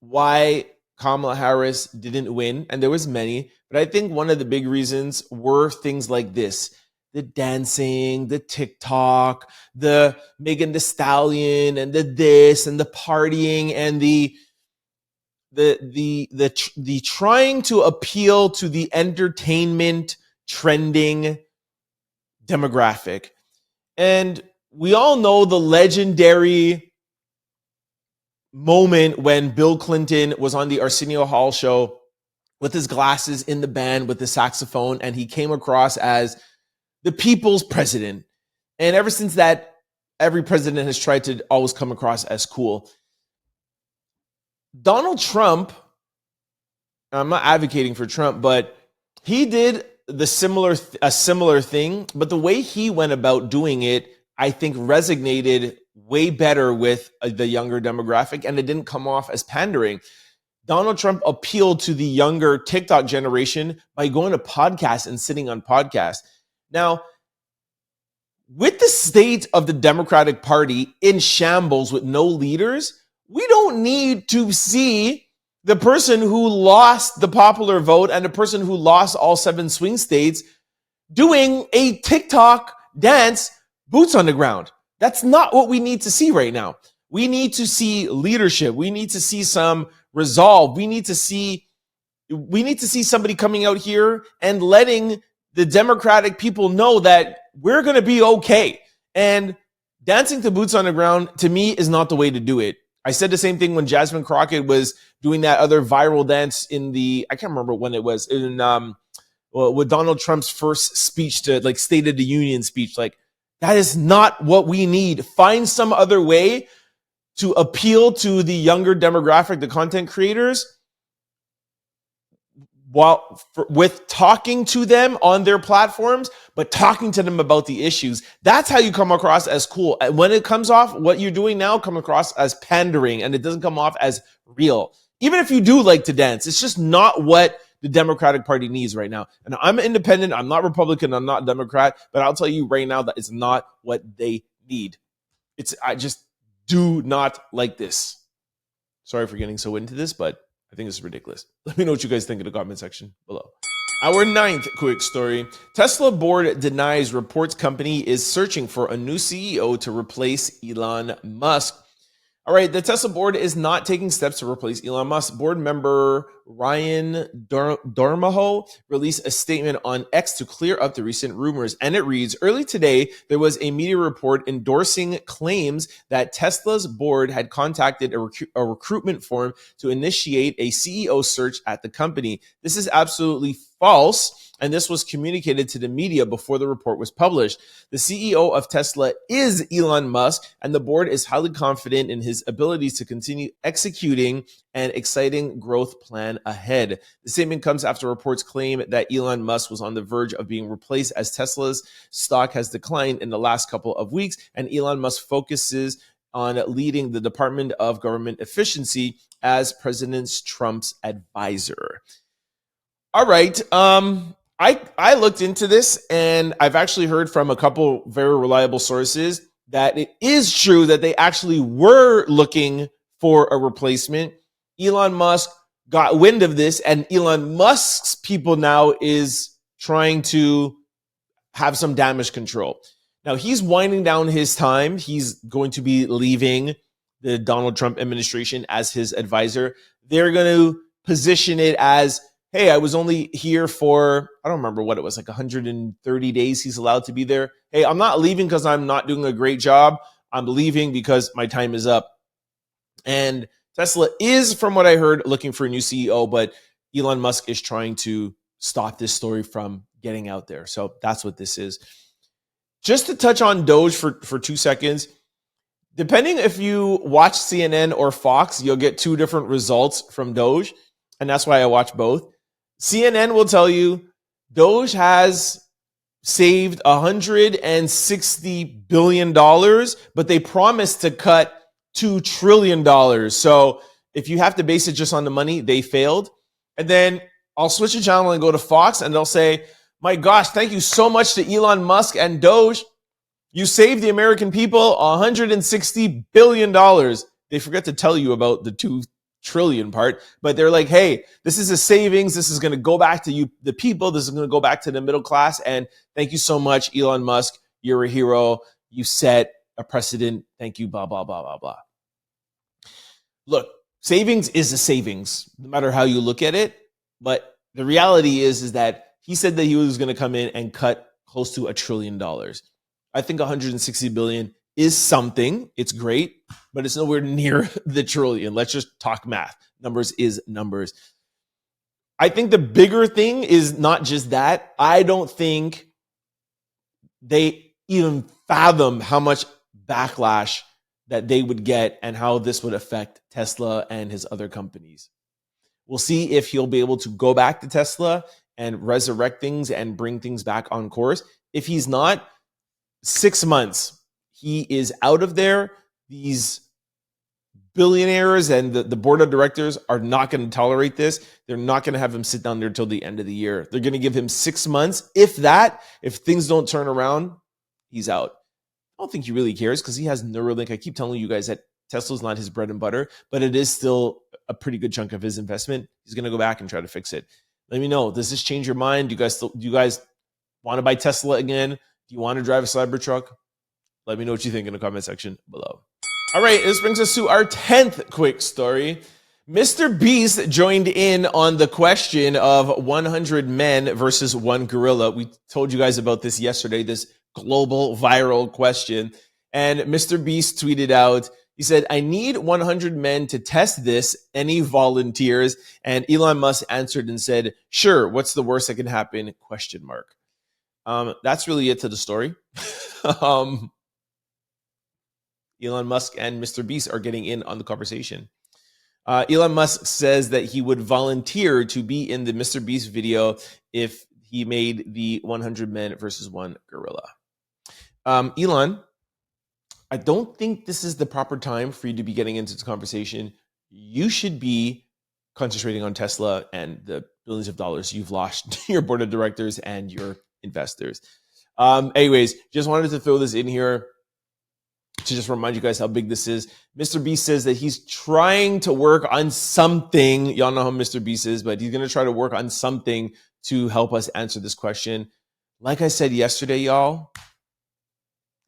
why Kamala Harris didn't win, and there was many, but I think one of the big reasons were things like this: the dancing, the TikTok, the Megan Thee Stallion, and the this, and the partying, and the trying to appeal to the entertainment trending demographic. And we all know the legendary moment when Bill Clinton was on the Arsenio Hall show with his glasses in the band with the saxophone, and he came across as the people's president. And ever since that, every president has tried to always come across as cool. Donald Trump, I'm not advocating for Trump, but he did a similar thing, but the way he went about doing it, I think resonated way better with the younger demographic, and it didn't come off as pandering. Donald Trump appealed to the younger TikTok generation by going to podcasts and sitting on podcasts. Now, with the state of the Democratic Party in shambles with no leaders, we don't need to see the person who lost the popular vote and the person who lost all 7 swing states doing a TikTok dance, boots on the ground. That's not what we need to see right now. We need to see leadership. We need to see some resolve. We need to see somebody coming out here and letting the Democratic people know that we're going to be okay. And dancing to boots on the ground, to me, is not the way to do it. I said the same thing when Jasmine Crockett was doing that other viral dance I can't remember when it was, with Donald Trump's first speech to like State of the Union speech. Like, that is not what we need. Find some other way to appeal to the younger demographic, the content creators, with talking to them on their platforms, but talking to them about the issues. That's how you come across as cool. And when it comes off, what you're doing now come across as pandering, and it doesn't come off as real. Even if you do like to dance, it's just not what the Democratic Party needs right now. And I'm independent. I'm not Republican. I'm not Democrat. But I'll tell you right now that it's not what they need. I just do not like this. Sorry for getting so into this, but I think it's ridiculous. Let me know what you guys think in the comment section below. Our 9th quick story. Tesla board denies reports company is searching for a new CEO to replace Elon Musk. All right, the Tesla board is not taking steps to replace Elon Musk. Board member Ryan Dormaho released a statement on X to clear up the recent rumors. And it reads, early today, there was a media report endorsing claims that Tesla's board had contacted a recruitment firm to initiate a CEO search at the company. This is absolutely false. And this was communicated to the media before the report was published. The CEO of Tesla is Elon Musk, and the board is highly confident in his abilities to continue executing an exciting growth plan ahead. The statement comes after reports claim that Elon Musk was on the verge of being replaced as Tesla's stock has declined in the last couple of weeks, and Elon Musk focuses on leading the Department of Government Efficiency as President Trump's advisor. All right. I looked into this, and I've actually heard from a couple very reliable sources that it is true that they actually were looking for a replacement. Elon Musk got wind of this, and Elon Musk's people now is trying to have some damage control. Now, he's winding down his time. He's going to be leaving the Donald Trump administration as his advisor. They're going to position it as, hey, I was only here for, I don't remember what it was, like 130 days he's allowed to be there. Hey, I'm not leaving because I'm not doing a great job. I'm leaving because my time is up. And Tesla is, from what I heard, looking for a new CEO, but Elon Musk is trying to stop this story from getting out there. So that's what this is. Just to touch on Doge for 2 seconds, depending if you watch CNN or Fox, you'll get two different results from Doge. And that's why I watch both. CNN will tell you Doge has saved $160 billion, but they promised to cut $2 trillion. So if you have to base it just on the money, they failed. And then I'll switch the channel and go to Fox, and they'll say, my gosh, thank you so much to Elon Musk and Doge. You saved the American people $160 billion. They forget to tell you about the $2 trillion part, but they're like, hey, this is a savings. This is going to go back to you, the people. This is going to go back to the middle class. And thank you so much, Elon Musk. You're a hero. You set a precedent. Thank you, blah, blah, blah, blah, blah. Look, savings is a savings, no matter how you look at it. But the reality is that he said that he was going to come in and cut close to $1 trillion. I think 160 billion is something. It's great, but it's nowhere near the trillion. Let's just talk math. Numbers is numbers. I think the bigger thing is not just that. I don't think they even fathom how much backlash that they would get and how this would affect Tesla and his other companies. We'll see if he'll be able to go back to Tesla and resurrect things and bring things back on course. If he's not, 6 months, he is out of there. These billionaires and the board of directors are not going to tolerate this. They're not going to have him sit down there till the end of the year. They're going to give him 6 months. If that, if things don't turn around, he's out. I don't think he really cares because he has Neuralink. I keep telling you guys that Tesla's not his bread and butter, but it is still a pretty good chunk of his investment. He's going to go back and try to fix it. Let me know. Does this change your mind? Do you guys want to buy Tesla again? Do you want to drive a Cybertruck? Let me know what you think in the comment section below. All right, this brings us to our 10th quick story. Mr.Beast joined in on the question of 100 men versus one gorilla. We told you guys about this yesterday, this global viral question. And Mr.Beast tweeted out, he said, I need 100 men to test this. Any volunteers? And Elon Musk answered and said, sure, what's the worst that can happen? ? That's really it to the story. Elon Musk and Mr.Beast are getting in on the conversation. Elon Musk says that he would volunteer to be in the Mr.Beast video if he made the 100 men versus one gorilla. Elon, I don't think this is the proper time for you to be getting into this conversation. You should be concentrating on Tesla and the billions of dollars you've lost to your board of directors and your investors. Anyways, just wanted to throw this in here to just remind you guys how big this is. Mr.Beast says that he's trying to work on something. Y'all know how Mr.Beast is, but he's going to try to work on something to help us answer this question. Like I said yesterday, y'all,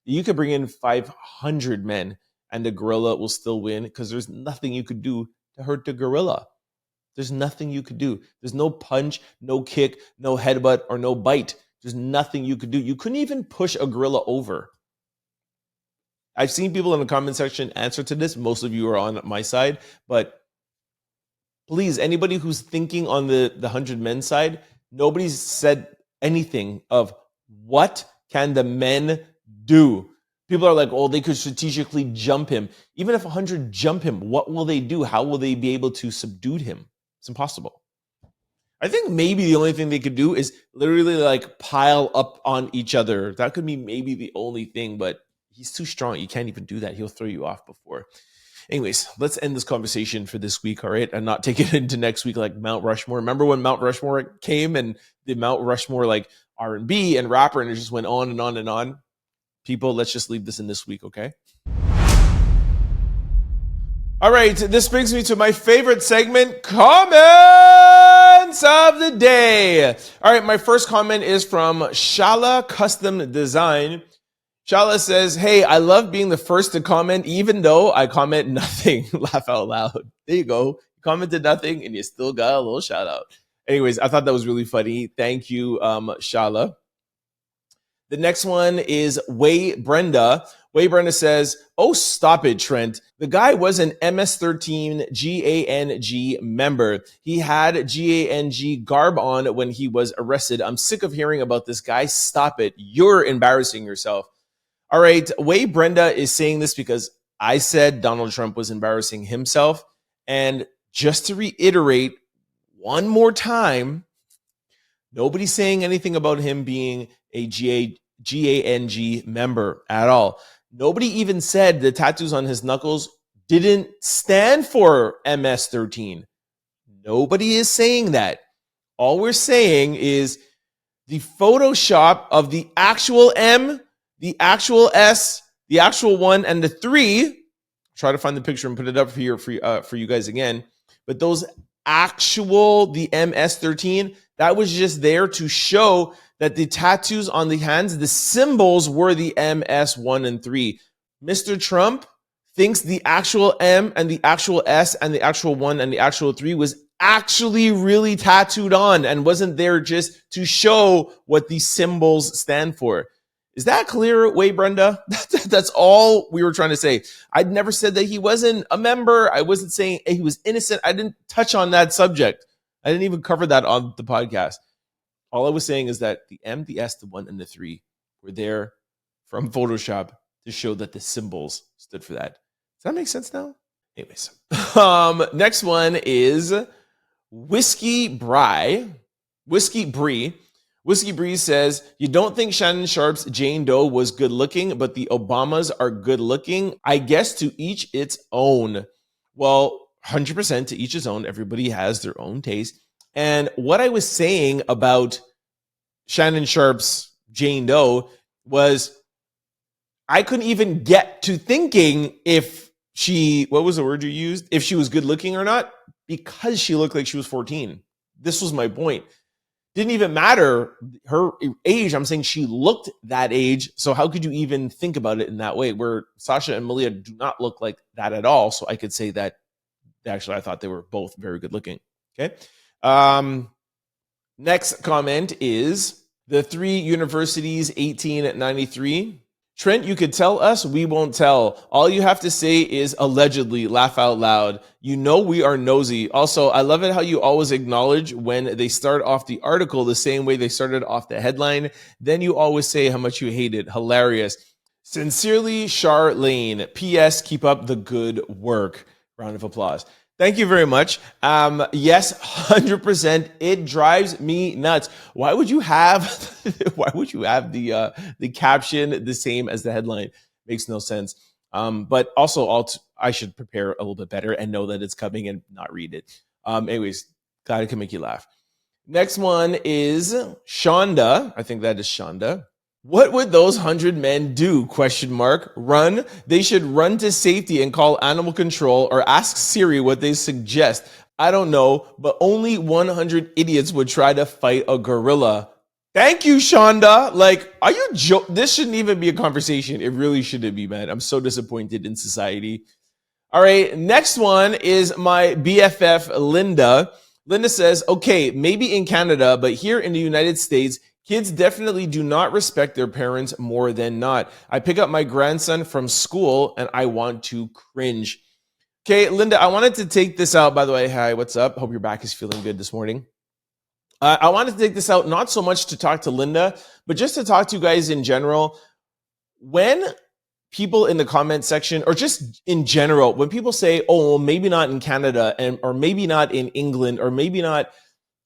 you could bring in 500 men and the gorilla will still win because there's nothing you could do to hurt the gorilla. There's nothing you could do. There's no punch, no kick, no headbutt, or no bite. There's nothing you could do. You couldn't even push a gorilla over. I've seen people in the comment section answer to this. Most of you are on my side, but please, anybody who's thinking on the 100 men side, nobody's said anything of what can the men do. People are like, oh, they could strategically jump him. Even if 100 jump him, what will they do? How will they be able to subdue him? It's impossible. I think maybe the only thing they could do is literally like pile up on each other. That could be maybe the only thing, but he's too strong. You can't even do that. He'll throw you off before. Anyways, let's end this conversation for this week, all right? And not take it into next week like Mount Rushmore. Remember when Mount Rushmore came and the Mount Rushmore like R&B and rapper and it just went on and on and on? People, let's just leave this in this week, okay? All right, this brings me to my favorite segment, comments of the day. All right, my first comment is from Shala Custom Design. Shala says, hey, I love being the first to comment, even though I comment nothing. Laugh out loud. There you go. You commented nothing and you still got a little shout out. Anyways, I thought that was really funny. Thank you, Shala. The next one is Way Brenda. Way Brenda says, oh, stop it, Trent. The guy was an MS-13 GANG member. He had GANG garb on when he was arrested. I'm sick of hearing about this guy. Stop it. You're embarrassing yourself. All right, Way Brenda is saying this because I said Donald Trump was embarrassing himself. And just to reiterate one more time, nobody's saying anything about him being a GANG member at all. Nobody even said the tattoos on his knuckles didn't stand for MS-13. Nobody is saying that. All we're saying is the Photoshop of the actual M, the actual S, the actual 1, and the 3. Try to find the picture and put it up here for you guys again. But those actual, the MS-13, that was just there to show that the tattoos on the hands, the symbols were the MS 1 and 3. Mr. Trump thinks the actual M and the actual S and the actual 1 and the actual 3 was actually really tattooed on and wasn't there just to show what these symbols stand for. Is that clear, Way Brenda? That's all we were trying to say. I'd never said that he wasn't a member. I wasn't saying he was innocent. I didn't touch on that subject. I didn't even cover that on the podcast. All I was saying is that the M, the S, the 1, and the 3 were there from Photoshop to show that the symbols stood for that. Does that make sense now? Anyways, next one is Whiskey Brie. Whiskey Brie says, you don't think Shannon Sharp's Jane Doe was good looking, but the Obamas are good looking? I guess to each its own. Well, 100% to each his own. Everybody has their own taste. And what I was saying about Shannon Sharp's Jane Doe was I couldn't even get to thinking if she, what was the word you used? If she was good looking or not, because she looked like she was 14. This was my point. Didn't even matter her age. I'm saying she looked that age. So how could you even think about it in that way? Where Sasha and Malia do not look like that at all. So I could say that actually I thought they were both very good looking. Okay. Next comment is the 3 universities 1893. Trent, you could tell us, we won't tell. All you have to say is allegedly, laugh out loud. You know we are nosy. Also, I love it how you always acknowledge when they start off the article the same way they started off the headline. Then you always say how much you hate it. Hilarious. Sincerely, Charlene. P.S. Keep up the good work. Round of applause. Thank you very much. Yes, 100%. It drives me nuts. Why would you have the caption the same as the headline? Makes no sense. But also I should prepare a little bit better and know that it's coming and not read it. Anyways, glad it can make you laugh. Next one is Shonda. I think that is Shonda. What would those 100 men do? ? Run? They should run to safety and call animal control or ask Siri what they suggest. I don't know, but only 100 idiots would try to fight a gorilla. Thank you, Shonda. Like, are you this shouldn't even be a conversation. It really shouldn't be, man. I'm so disappointed in society. All right, next one is my BFF, Linda. Linda says, okay, maybe in Canada, but here in the United States, kids definitely do not respect their parents more than not. I pick up my grandson from school and I want to cringe. Okay, Linda, I wanted to take this out. By the way, hi, what's up? Hope your back is feeling good this morning. I wanted to take this out, not so much to talk to Linda, but just to talk to you guys in general. When people in the comment section, or just in general, when people say, oh, well, maybe not in Canada, or maybe not in England, or maybe not,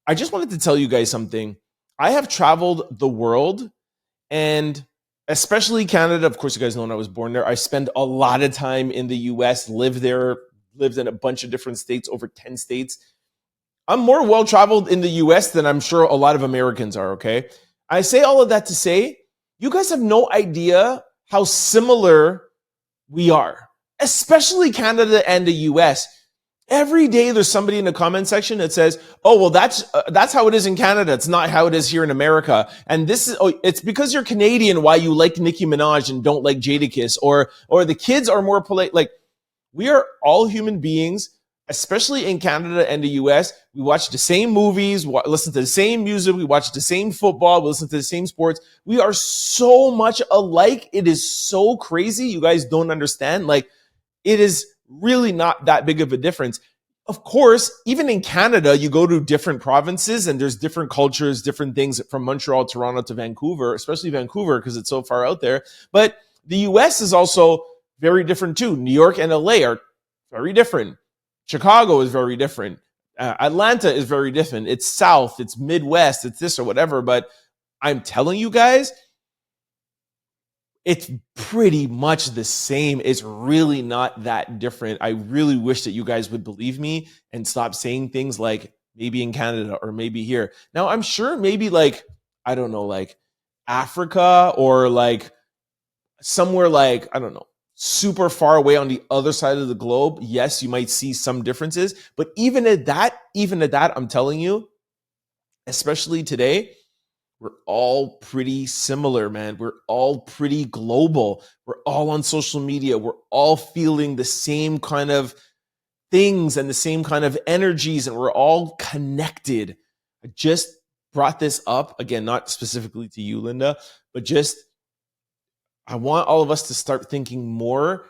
I just wanted to tell you guys something. I have traveled the world, and especially Canada. Of course, you guys know when I was born there. I spent a lot of time in the US, lived in a bunch of different states, over 10 states. I'm more well-traveled in the US than I'm sure a lot of Americans are, okay? I say all of that to say, you guys have no idea how similar we are, especially Canada and the US. Every day there's somebody in the comment section that says, oh, well, that's how it is in Canada. It's not how it is here in America. And it's because you're Canadian why you like Nicki Minaj and don't like Jadakiss, or the kids are more polite. Like, we are all human beings. Especially in Canada and the US, we watch the same movies, listen to the same music, we watch the same football, we listen to the same sports. We are so much alike. It is so crazy. You guys don't understand. Like, it is really not that big of a difference. Of course, even in Canada, you go to different provinces and there's different cultures, different things from Montreal, Toronto to Vancouver, especially Vancouver because it's so far out there. But the US is also very different too. New York and LA are very different. Chicago is very different. Atlanta is very different. It's South, it's Midwest, it's this or whatever. But I'm telling you guys, it's pretty much the same. It's really not that different. I really wish that you guys would believe me and stop saying things like maybe in Canada or maybe here. Now, I'm sure maybe like, I don't know, like Africa or like somewhere like, I don't know, super far away on the other side of the globe, yes, you might see some differences. But even at that, I'm telling you, especially today, we're all pretty similar, man. We're all pretty global. We're all on social media. We're all feeling the same kind of things and the same kind of energies, and we're all connected. I just brought this up, again, not specifically to you, Linda, but just I want all of us to start thinking more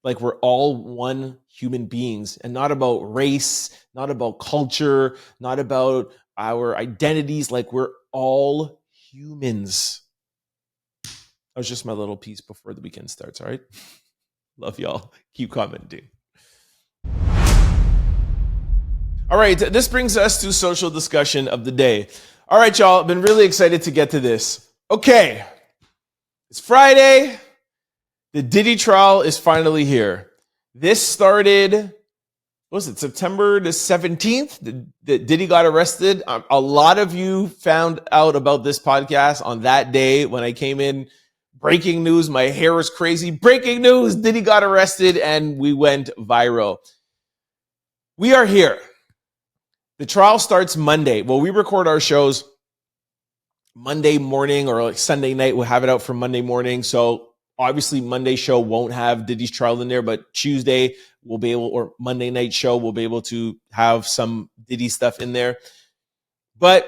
like we're all one human beings, and not about race, not about culture, not about our identities. Like, we're all humans. That was just my little piece before the weekend starts, all right? Love y'all. Keep commenting. All right, this brings us to social discussion of the day. All right, y'all, I've been really excited to get to this. Okay. It's Friday. The Diddy trial is finally here. This started, what was it, September the 17th? The Diddy got arrested. A lot of you found out about this podcast on that day when I came in. Breaking news. My hair was crazy. Breaking news. Diddy got arrested and we went viral. We are here. The trial starts Monday. Well, we record our shows Monday morning or like Sunday night. We'll have it out for Monday morning. So obviously Monday show won't have Diddy's trial in there, but Tuesday we'll be able, or Monday night show, we'll be able to have some Diddy stuff in there. But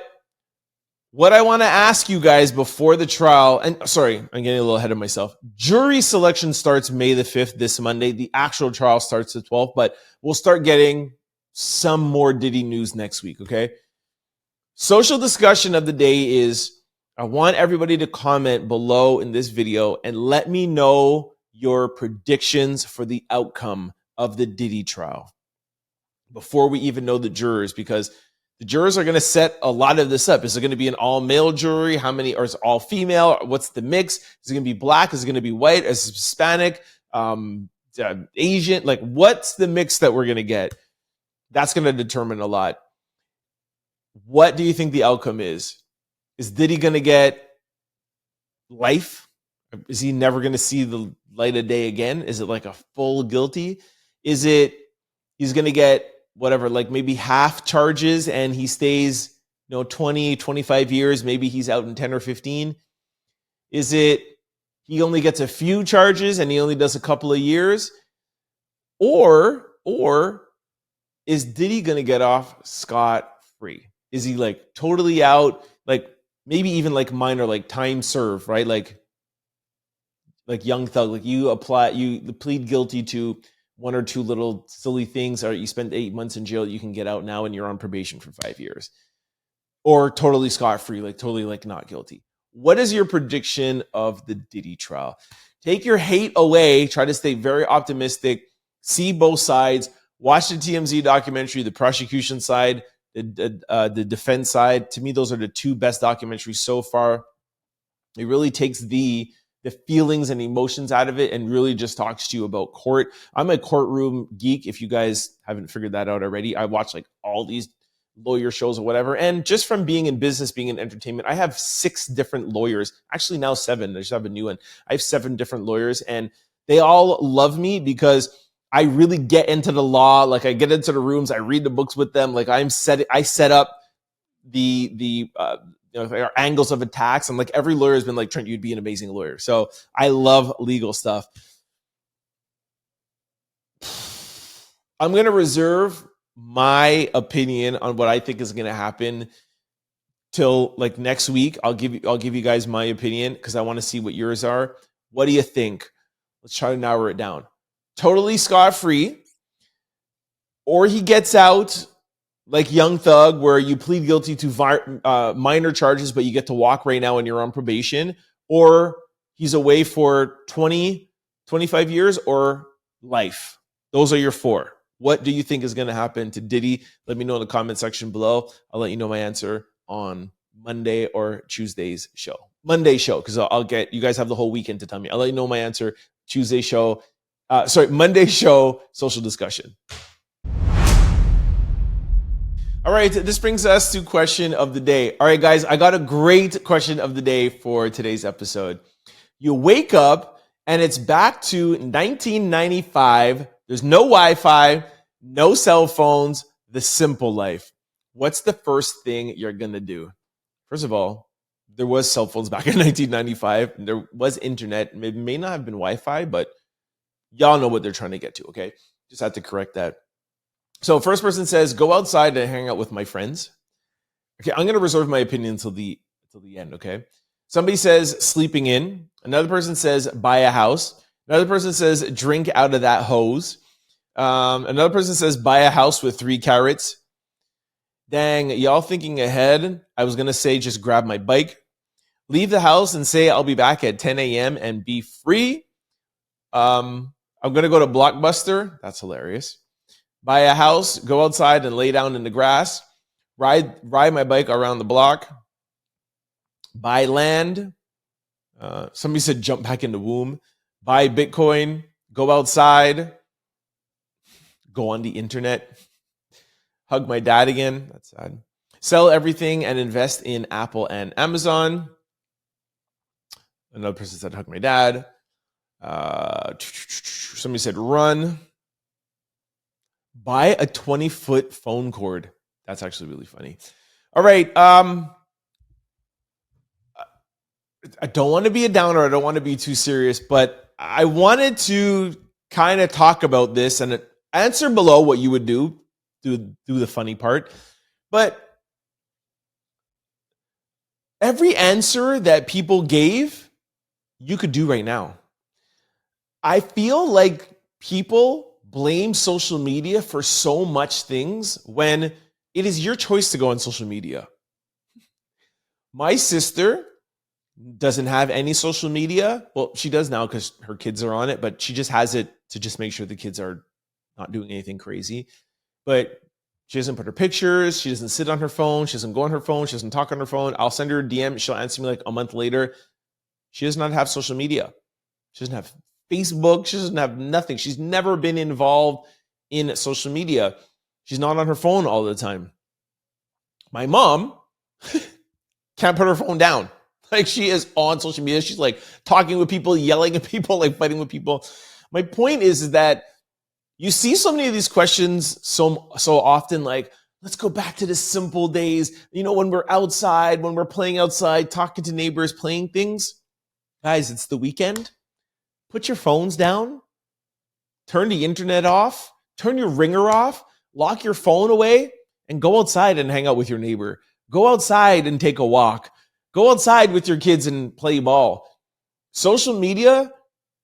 what I want to ask you guys before the trial, and sorry, I'm getting a little ahead of myself. Jury selection starts May the 5th, this Monday. The actual trial starts the 12th, but we'll start getting some more Diddy news next week, okay? Social discussion of the day is, I want everybody to comment below in this video and let me know your predictions for the outcome of the Diddy trial before we even know the jurors, because the jurors are going to set a lot of this up. Is it going to be an all-male jury? How many, or is it all female? What's the mix? Is it going to be black? Is it going to be white? Is it Hispanic? Asian? Like, what's the mix that we're going to get? That's going to determine a lot. What do you think the outcome is? Is Diddy going to get life? Is he never going to see the light of day again? Is it like a full guilty? Is it he's going to get whatever, like maybe half charges and he stays 20, 25 years, maybe he's out in 10 or 15? Is it he only gets a few charges and he only does a couple of years? Or is Diddy going to get off scot-free? Is he like totally out, like maybe even like minor, like time served, right? Like Young Thug, like you plead guilty to one or two little silly things, or you spent 8 months in jail, you can get out now and you're on probation for 5 years. Or totally scot-free, like totally like not guilty. What is your prediction of the Diddy trial? Take your hate away, try to stay very optimistic, see both sides, watch the TMZ documentary, the prosecution side, the defense side. To me, those are the two best documentaries so far. It really takes the feelings and emotions out of it and really just talks to you about court. I'm a courtroom geek. If you guys haven't figured that out already, I watch like all these lawyer shows or whatever. And just from being in business, being in entertainment, I have 6 different lawyers, actually now 7. I just have a new one. I have 7 different lawyers and they all love me because I really get into the law. Like I get into the rooms, I read the books with them. Like I set up the angles of attacks, and like every lawyer has been like, Trent, you'd be an amazing lawyer. So I love legal stuff. I'm going to reserve my opinion on what I think is going to happen till like next week. I'll give you guys my opinion because I want to see what yours are. What do you think? Let's try to narrow it down. Totally scot-free, or he gets out like Young Thug, where you plead guilty to minor charges, but you get to walk right now and you're on probation, or he's away for 20, 25 years, or life. Those are your 4. What do you think is going to happen to Diddy? Let me know in the comment section below. I'll let you know my answer on Monday or Tuesday's show. Monday show, because you guys have the whole weekend to tell me. I'll let you know my answer Tuesday show. Monday show, social discussion. All right, this brings us to question of the day. All right, guys, I got a great question of the day for today's episode. You wake up and it's back to 1995. There's no Wi-Fi, no cell phones, the simple life. What's the first thing you're going to do? First of all, there was cell phones back in 1995. There was internet. It may not have been Wi-Fi, but y'all know what they're trying to get to, okay? Just had to correct that. So first person says, go outside and hang out with my friends. Okay, I'm going to reserve my opinion until the end, okay? Somebody says sleeping in. Another person says buy a house. Another person says drink out of that hose. Another person says buy a house with 3 carrots. Dang, y'all thinking ahead. I was going to say just grab my bike, leave the house and say I'll be back at 10 a.m. and be free. I'm going to go to Blockbuster. That's hilarious. Buy a house, go outside and lay down in the grass, ride my bike around the block, buy land. Somebody said jump back in the womb, buy Bitcoin, go outside, go on the internet, hug my dad again. That's sad. Sell everything and invest in Apple and Amazon. Another person said hug my dad. Somebody said run. Buy a 20-foot phone cord. That's actually really funny. All right. I don't want to be a downer. I don't want to be too serious, but I wanted to kind of talk about this and answer below what you would do the funny part. But every answer that people gave, you could do right now. I feel like people blame social media for so much things when it is your choice to go on social media. My sister doesn't have any social media. Well, she does now because her kids are on it, but she just has it to just make sure the kids are not doing anything crazy. But she doesn't put her pictures. She doesn't sit on her phone. She doesn't go on her phone. She doesn't talk on her phone. I'll send her a DM. She'll answer me like a month later. She does not have social media. She doesn't have Facebook. She doesn't have nothing. She's never been involved in social media. She's not on her phone all the time. My mom can't put her phone down. Like she is on social media. She's like talking with people, yelling at people, like fighting with people. My point is that you see so many of these questions so often like, Let's go back to the simple days. You know, when we're outside, when we're playing outside, talking to neighbors, playing things. Guys, it's the weekend. Put your phones down. Turn the internet off. Turn your ringer off. Lock your phone away and go outside and hang out with your neighbor. Go outside and take a walk. Go outside with your kids and play ball. Social media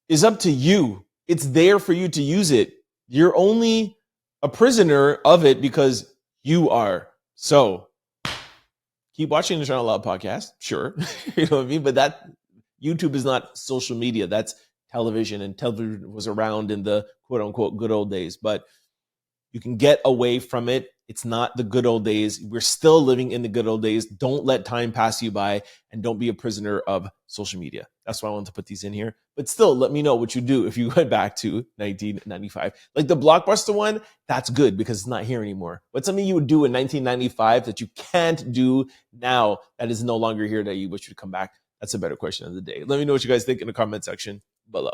is up to you. It's there for you to use it. You're only a prisoner of it because you are. So keep watching the Untitled Loud podcast. Sure. You know what I mean? But that YouTube is not social media. That's television, and television was around in the quote unquote good old days. But you can get away from it. It's not the good old days. We're still living in the good old days. Don't let time pass you by, and don't be a prisoner of social media. That's why I wanted to put these in here. But still, let me know what you do if you went back to 1995. Like the Blockbuster one, that's good because it's not here anymore. What's something you would do in 1995 that you can't do now that is no longer here that you wish would come back? That's a better question of the day. Let me know what you guys think in the comment section below.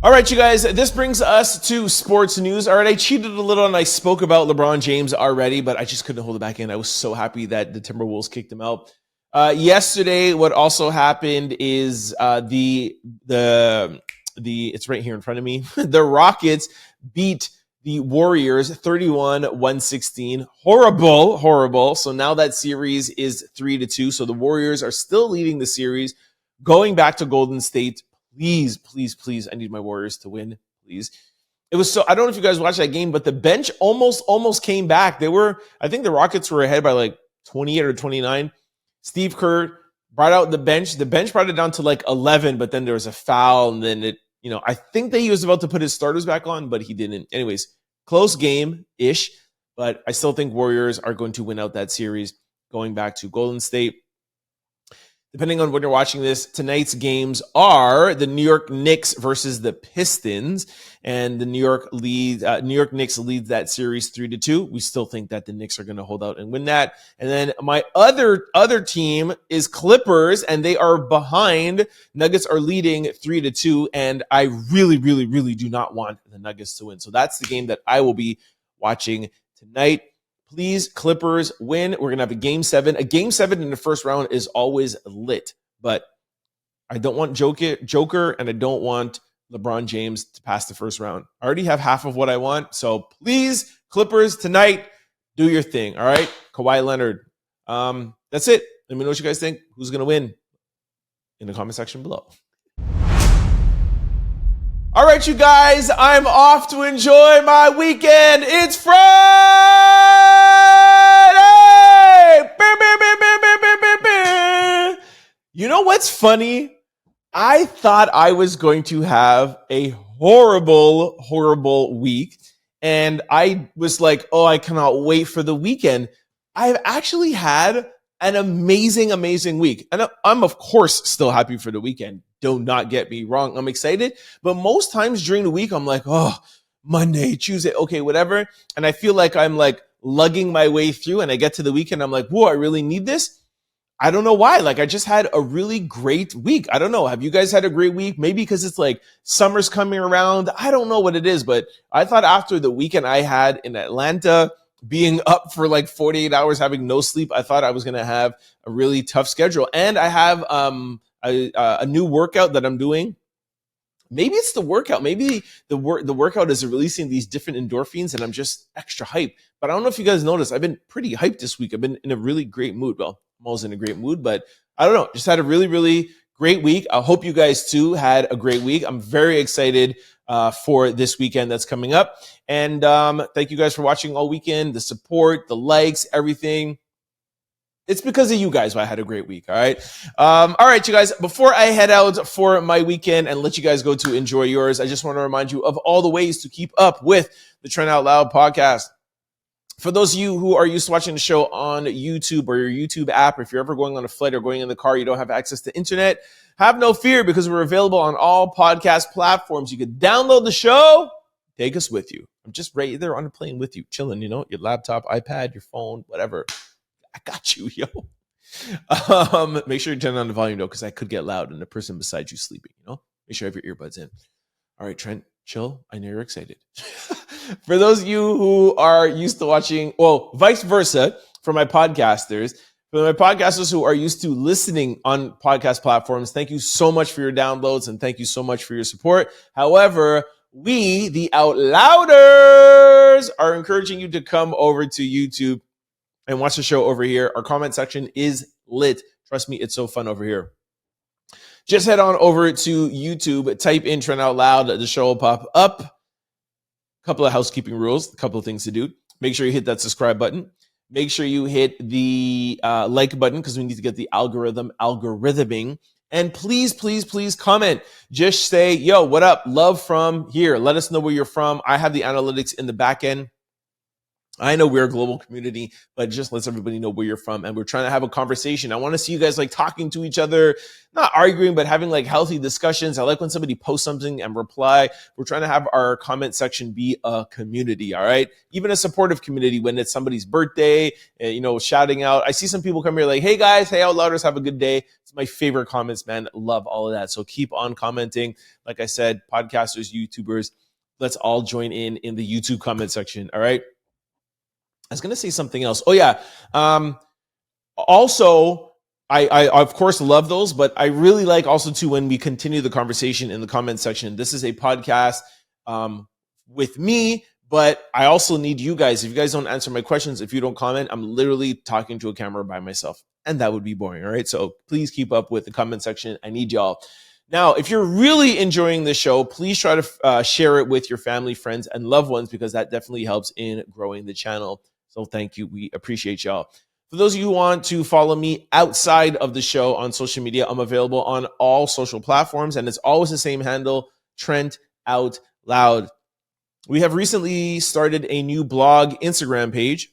All right, you guys, this brings us to sports news. All right, I cheated a little and I spoke about LeBron James already, but I just couldn't hold it back in. I was so happy that the Timberwolves kicked him out. Yesterday, what also happened is it's right here in front of me. The Rockets beat the Warriors 31-116. Horrible. So now that series is 3-2. So the Warriors are still leading the series, going back to Golden State. Please, I need my Warriors to win, please. It was so, I don't know if you guys watched that game, but the bench almost came back. I think the Rockets were ahead by like 28 or 29. Steve Kerr brought out the bench. The bench brought it down to like 11, but then there was a foul, and then I think that he was about to put his starters back on, but he didn't. Anyways, close game-ish, but I still think Warriors are going to win out that series going back to Golden State. Depending on when you're watching this, tonight's games are the New York Knicks versus the Pistons, and the New York Knicks lead that series 3-2. We still think that the Knicks are going to hold out and win that. And then my other team is Clippers, and they are behind. Nuggets are leading 3-2, and I really do not want the Nuggets to win. So that's the game that I will be watching tonight. Please, Clippers, win. We're going to have a Game 7. A Game 7 in the first round is always lit, but I don't want Joker, and I don't want LeBron James to pass the first round. I already have half of what I want, so please, Clippers, tonight, do your thing, all right? Kawhi Leonard. That's it. Let me know what you guys think. Who's going to win in the comment section below. All right, you guys, I'm off to enjoy my weekend. It's Friday! You know what's funny? I thought I was going to have a horrible week, and I was like, oh, I cannot wait for the weekend. I've actually had an amazing week. And I'm, of course, still happy for the weekend. Do not get me wrong. I'm excited. But most times during the week, I'm like, oh, Monday, Tuesday, okay, whatever. And I feel like I'm like lugging my way through, and I get to the weekend, I'm like, whoa, I really need this. I don't know why. Like, I just had a really great week. I don't know. Have you guys had a great week? Maybe because it's like summer's coming around. I don't know what it is, but I thought after the weekend I had in Atlanta, being up for like 48 hours, having no sleep, I thought I was going to have a really tough schedule. And I have a new workout that I'm doing. Maybe it's the workout. Maybe the workout is releasing these different endorphins, and I'm just extra hyped. But I don't know if you guys noticed, I've been pretty hyped this week. I've been in a really great mood. Well, I'm always in a great mood, but I don't know. Just had a really great week. I hope you guys too had a great week. I'm very excited for this weekend that's coming up. And thank you guys for watching all weekend, the support, the likes, everything. It's because of you guys why I had a great week, all right? All right, you guys, before I head out for my weekend and let you guys go to enjoy yours, I just want to remind you of all the ways to keep up with the Trent Out Loud podcast. For those of you who are used to watching the show on YouTube or your YouTube app, if you're ever going on a flight or going in the car, you don't have access to internet, have no fear because we're available on all podcast platforms. You can download the show, take us with you. I'm just right there on the plane with you, chilling, your laptop, iPad, your phone, whatever. I got you, yo. Make sure you turn on the volume, though, because I could get loud and the person beside you sleeping, Make sure you have your earbuds in. All right, Trent, chill. I know you're excited. For those of you who are used to watching, well, vice versa for my podcasters, who are used to listening on podcast platforms, thank you so much for your downloads and thank you so much for your support. However, we, the Out Louders, are encouraging you to come over to YouTube and watch the show over here. Our comment section is lit. Trust me, it's so fun over here. Just head on over to YouTube, type in Trent Out Loud, the show will pop up. A couple of housekeeping rules, a couple of things to do. Make sure you hit that subscribe button. Make sure you hit the like button because we need to get the algorithming. And please, please, please comment. Just say, yo, what up? Love from here. Let us know where you're from. I have the analytics in the back end. I know we're a global community, but just lets everybody know where you're from. And we're trying to have a conversation. I want to see you guys like talking to each other, not arguing, but having like healthy discussions. I like when somebody posts something and reply. We're trying to have our comment section be a community. All right. Even a supportive community when it's somebody's birthday, shouting out. I see some people come here like, hey guys, hey Out Louders, have a good day. It's my favorite comments, man. Love all of that. So keep on commenting. Like I said, podcasters, YouTubers, let's all join in the YouTube comment section. All right. I was going to say something else. Oh, yeah. Also, I of course love those, but I really like also too when we continue the conversation in the comment section. This is a podcast with me, but I also need you guys. If you guys don't answer my questions, if you don't comment, I'm literally talking to a camera by myself, and that would be boring. All right. So please keep up with the comment section. I need y'all. Now, if you're really enjoying the show, please try to share it with your family, friends, and loved ones because that definitely helps in growing the channel. So thank you. We appreciate y'all. For those of you who want to follow me outside of the show on social media, I'm available on all social platforms, and it's always the same handle, Trent Out Loud. We have recently started a new blog Instagram page,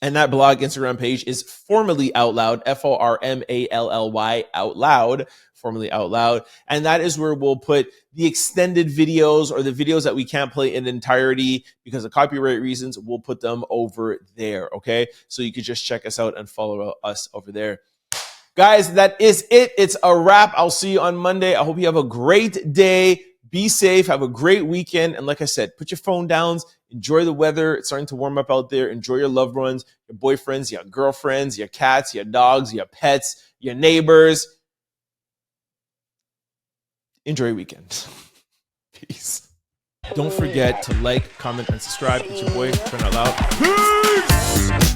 and that blog Instagram page is formerly Out Loud, FORMALLY Out Loud, formerly Out Loud. And that is where we'll put the extended videos or the videos that we can't play in entirety because of copyright reasons. We'll put them over there. Okay. So you can just check us out and follow us over there. Guys, that is it. It's a wrap. I'll see you on Monday. I hope you have a great day. Be safe. Have a great weekend. And like I said, put your phone down. Enjoy the weather. It's starting to warm up out there. Enjoy your loved ones, your boyfriends, your girlfriends, your cats, your dogs, your pets, your neighbors. Enjoy your weekend. Peace. Don't forget to like, comment, and subscribe. It's your boy, Trent Out Loud. Peace!